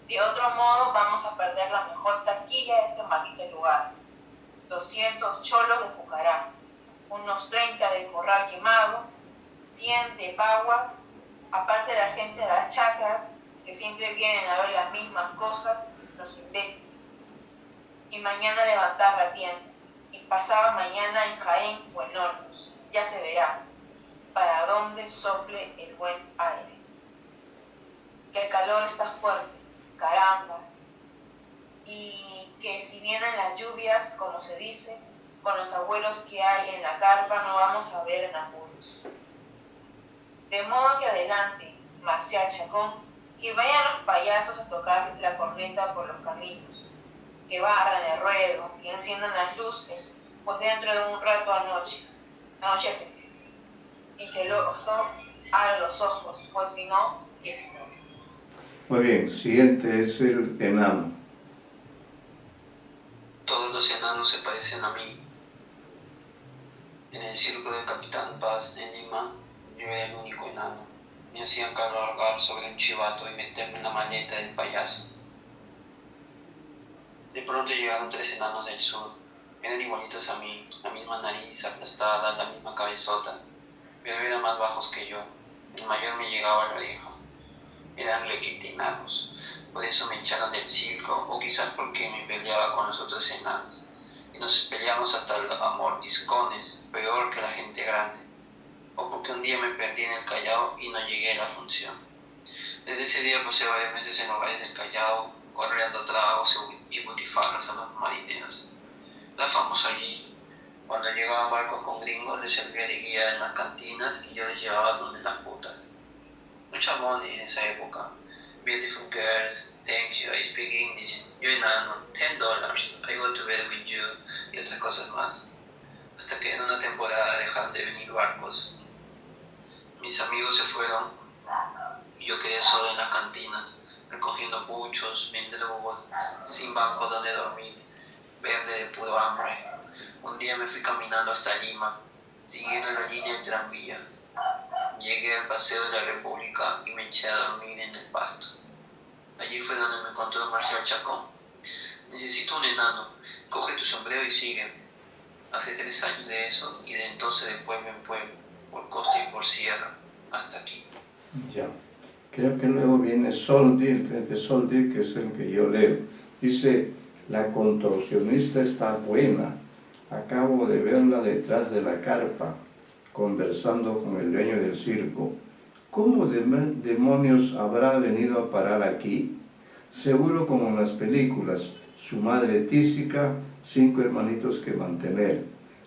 De otro modo vamos a perder la mejor taquilla de ese maldito lugar. 200 cholos de Pucará, unos 30 de Corral Quemado, 100 de Baguas, aparte de la gente de las chacras, que siempre vienen a ver las mismas cosas, los imbéciles. Y mañana levantar la tienda, y pasado mañana en Jaén o en Hornos, ya se verá, para dónde sople el buen aire. Que el calor está fuerte, caramba, y que si vienen las lluvias, como se dice, con los abuelos que hay en la carpa no vamos a ver en apuros. De modo que adelante, Marcial Chacón, que vayan los payasos a tocar la corneta por los caminos, que barran el ruedo, que enciendan las luces, pues dentro de un rato anochece, y que el oso abra los ojos, pues si no, que se no. Muy bien, siguiente es el enano. Todos los enanos se parecen a mí. En el circo del Capitán Paz en Lima, yo era el único enano. Me hacían cabalgar sobre un chivato y meterme en la maleta del payaso. De pronto llegaron 3 enanos del sur. Eran igualitos a mí, la misma nariz aplastada, la misma cabezota, pero eran más bajos que yo. El mayor me llegaba a la oreja. Eran lequitinanos. Por eso me echaron del circo, o quizás porque me peleaba con los otros enanos. Y nos peleamos hasta a mordiscones, peor que la gente grande. O porque un día me perdí en el Callao y no llegué a la función. Desde ese día pasé varios meses en hogares del Callao, corriendo tragos y butifarras a los marineros. La famosa allí, cuando llegaban barcos con gringos, les servía de guía en las cantinas y yo les llevaba donde las putas. Mucha money en esa época. Beautiful girls, thank you, I speak English, yo enano, $10, I go to bed with you, y otras cosas más. Hasta que en una temporada dejaron de venir barcos. Mis amigos se fueron y yo quedé solo en las cantinas, recogiendo puchos, mendrugos, sin banco donde dormir, verde de puro hambre. Un día me fui caminando hasta Lima, siguiendo la línea de tranvías. Llegué al Paseo de la República y me eché a dormir en el pasto. Allí fue donde me encontró Marcial Chacón. Necesito un enano, coge tu sombrero y sígueme. Hace 3 años de eso y de entonces de pueblo en pueblo, por costa y por sierra, hasta aquí. Ya. Creo que luego viene Soldi, el teniente Soldi, que es el que yo leo. Dice, la contorsionista está buena. Acabo de verla detrás de la carpa, conversando con el dueño del circo. ¿Cómo demonios habrá venido a parar aquí? Seguro como en las películas, su madre tísica, 5 hermanitos que mantener.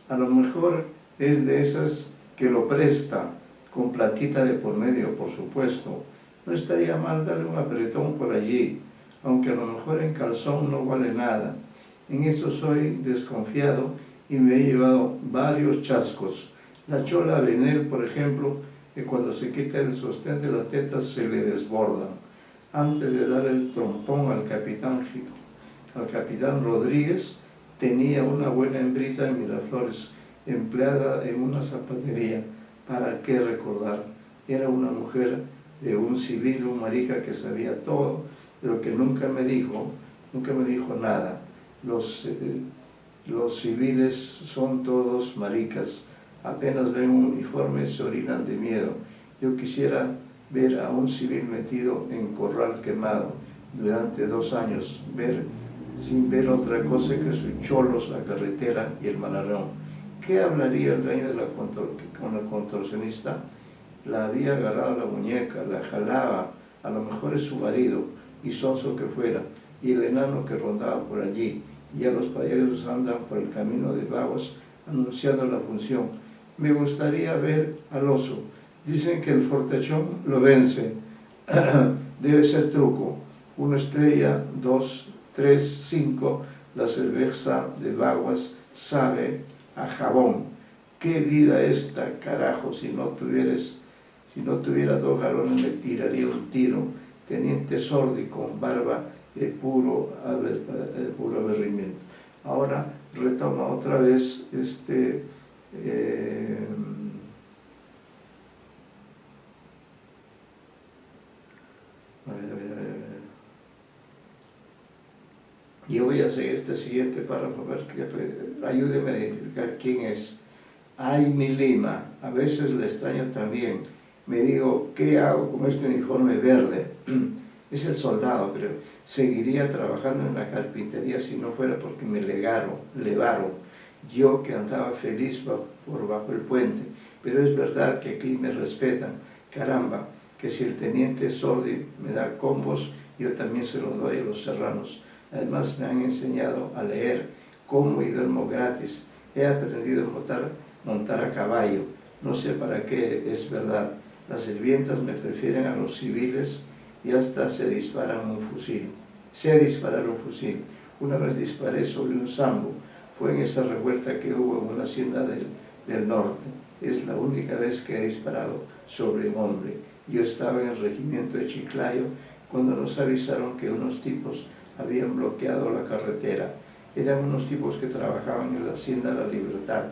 A lo mejor es de esas que lo presta, con platita de por medio, por supuesto. No estaría mal darle un apretón por allí, aunque a lo mejor en calzón no vale nada. En eso soy desconfiado y me he llevado varios chascos. La chola Benel, por ejemplo, que cuando se quita el sostén de las tetas se le desbordan. Antes de dar el trompón al capitán Rodríguez, tenía una buena hembrita en Miraflores, empleada en una zapatería. ¿Para qué recordar? Era una mujer de un civil, un marica que sabía todo, pero que nunca me dijo nada. Los civiles son todos maricas, apenas ven un uniforme se orinan de miedo. Yo quisiera ver a un civil metido en corral quemado durante 2 años, sin ver otra cosa que sus cholos, la carretera y el malarrón. ¿Qué hablaría el dueño con la contorsionista? La había agarrado la muñeca, la jalaba, a lo mejor es su marido, y sonso que fuera, y el enano que rondaba por allí. Ya los payasos andan por el camino de Vagos anunciando la función. Me gustaría ver al oso. Dicen que el fortachón lo vence. Debe ser truco. 1 estrella, 2, 3, 5. La cerveza de Vaguas sabe a jabón. Qué vida esta, carajo, si no tuviera 2 galones me tiraría un tiro. Teniente Sordi con barba de puro aburrimiento. Ahora retoma otra vez Yo voy a seguir este siguiente párrafo, a ver que ayúdeme a identificar quién es. Ay, mi Lima, a veces le extraño también. Me digo, ¿qué hago con este uniforme verde? Es el soldado, creo. Seguiría trabajando en la carpintería si no fuera porque me levaron. Yo que andaba feliz por bajo el puente. Pero es verdad que aquí me respetan. Caramba, que si el teniente Sordi me da combos, yo también se los doy a los serranos. Además me han enseñado a leer, como y duermo gratis. He aprendido a montar a caballo. No sé para qué, es verdad. Las sirvientas me prefieren a los civiles y hasta sé disparar un fusil. Una vez disparé sobre un sambo. Fue en esa revuelta que hubo en una hacienda del norte. Es la única vez que he disparado sobre un hombre. Yo estaba en el regimiento de Chiclayo cuando nos avisaron que unos tipos habían bloqueado la carretera. Eran unos tipos que trabajaban en la hacienda La Libertad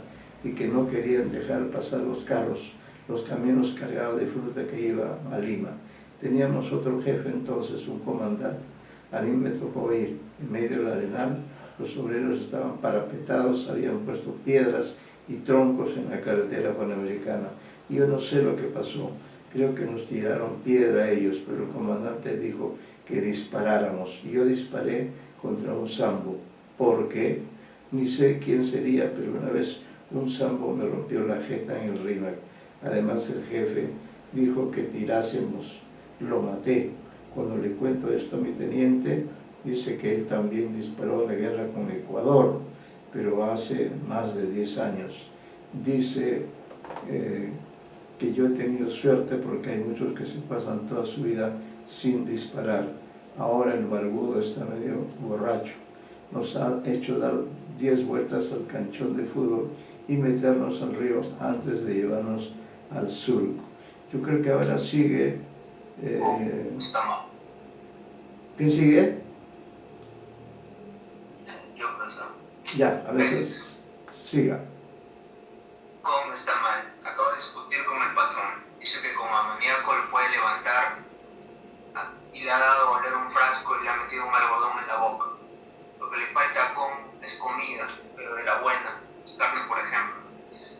y que no querían dejar pasar los carros, los camiones cargados de fruta que iba a Lima. Teníamos otro jefe entonces, un comandante. A mí me tocó ir en medio del arenal. Los obreros estaban parapetados, habían puesto piedras y troncos en la carretera panamericana. Yo no sé lo que pasó, creo que nos tiraron piedra a ellos, pero el comandante dijo que disparáramos. Yo disparé contra un sambo. ¿Por qué? Ni sé quién sería, pero una vez un sambo me rompió la jeta en el rímac. Además el jefe dijo que tirásemos. Lo maté. Cuando le cuento esto a mi teniente, dice que él también disparó en la guerra con Ecuador, pero hace más de 10 años. Dice que yo he tenido suerte porque hay muchos que se pasan toda su vida sin disparar. Ahora el barbudo está medio borracho. Nos ha hecho dar 10 vueltas al canchón de fútbol y meternos al río antes de llevarnos al surco. Yo creo que ahora sigue... ¿Quién sigue? Yo, profesor. Ya, a ver, Siga. ¿Cómo está mal? Acabo de discutir con el patrón. Dice que con amoníaco lo puede levantar y le ha dado a oler un frasco y le ha metido un algodón en la boca. Lo que le falta es comida, pero de la buena, carne por ejemplo,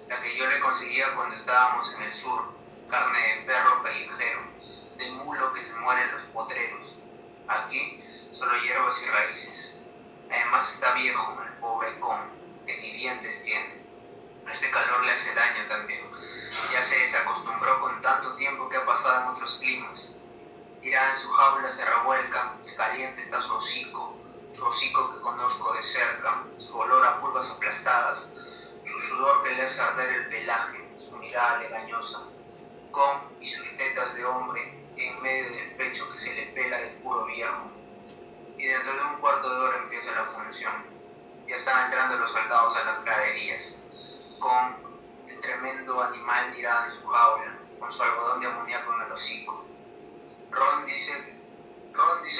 la que yo le conseguía cuando estábamos en el sur, carne de perro callejero, de mulo que se muere en los potreros. Aquí solo hierbas y raíces. Además está viejo el pobre con, que ni dientes tiene. Este calor le hace daño también. Ya se desacostumbró con tanto tiempo que ha pasado en otros climas. Tirada en su jaula se revuelca, caliente está su hocico que conozco de cerca, su olor a pulgas aplastadas, su sudor que le hace arder el pelaje, su mirada legañosa, con y sus tetas de hombre en medio del pecho que se le pela de puro viejo. Y dentro de un cuarto de hora empieza la función. Ya están entrando los soldados a las graderías, con el tremendo animal tirado en su jaula, con su algodón de amoníaco en el hocico. Ron dice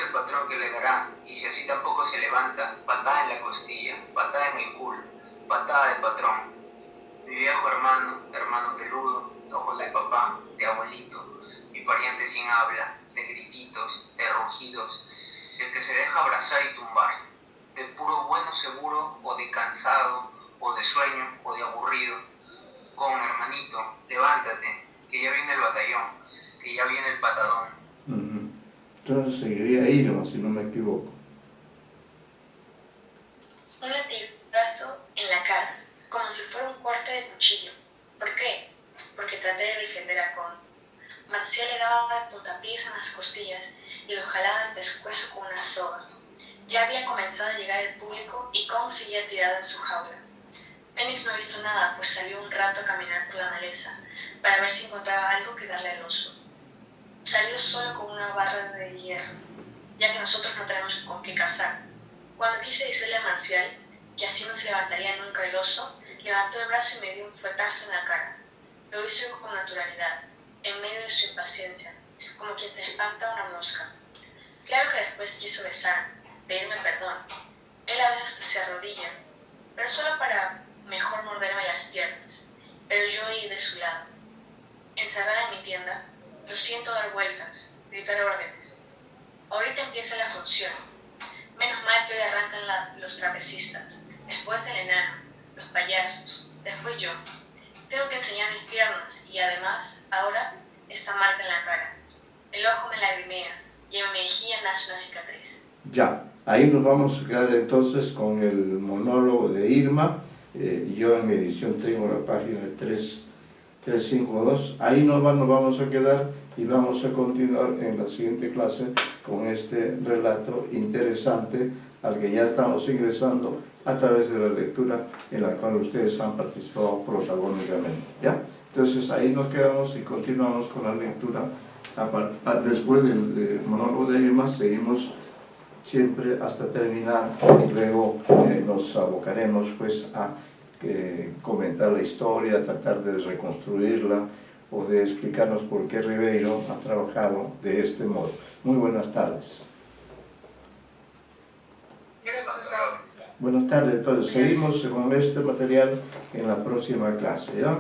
el patrón que le dará, y si así tampoco se levanta, patada en la costilla, patada en el culo, patada de patrón. Mi viejo hermano peludo, ojos de papá, de abuelito, mi pariente sin habla, de grititos, de rugidos, el que se deja abrazar y tumbar, de puro bueno seguro, o de cansado, o de sueño, o de aburrido. Con hermanito, levántate, que ya viene el batallón, que ya viene el patadón. Entonces seguiría Irma, si no me equivoco. Un latigazo en la cara, como si fuera un corte de cuchillo. ¿Por qué? Porque traté de defender a Con. Marcial le daba de puntapiés en las costillas y lo jalaba del pescuezo con una soga. Ya había comenzado a llegar el público y Con seguía tirado en su jaula. Fénix no ha visto nada, pues salió un rato a caminar por la maleza para ver si encontraba algo que darle al oso. Salió solo con una barra de hierro, ya que nosotros no tenemos con qué cazar. Cuando quise decirle a Marcial que así no se levantaría nunca el oso, levantó el brazo y me dio un fuetazo en la cara. Lo hizo con naturalidad, en medio de su impaciencia, como quien se espanta a una mosca. Claro que después quiso besar, pedirme perdón. Él a veces se arrodilla, pero solo para mejor morderme las piernas. Pero yo oí de su lado. Encerrada en mi tienda, lo siento dar vueltas, gritar órdenes. Ahorita empieza la función. Menos mal que hoy arrancan los trapecistas, después el enano, los payasos, después yo. Tengo que enseñar mis piernas y además, ahora, esta marca en la cara. El ojo me lagrimea y en mi mejilla nace una cicatriz. Ya, ahí nos vamos a quedar entonces con el monólogo de Irma. Yo en mi edición tengo la página 352. Ahí nos vamos a quedar y vamos a continuar en la siguiente clase con este relato interesante al que ya estamos ingresando a través de la lectura en la cual ustedes han participado protagónicamente, ¿ya? Entonces ahí nos quedamos y continuamos con la lectura. Después del monólogo de Irma seguimos siempre hasta terminar y luego nos abocaremos pues a comentar la historia, tratar de reconstruirla o de explicarnos por qué Ribeiro ha trabajado de este modo. Muy buenas tardes. Buenas tardes, entonces seguimos con este material en la próxima clase, ¿ya?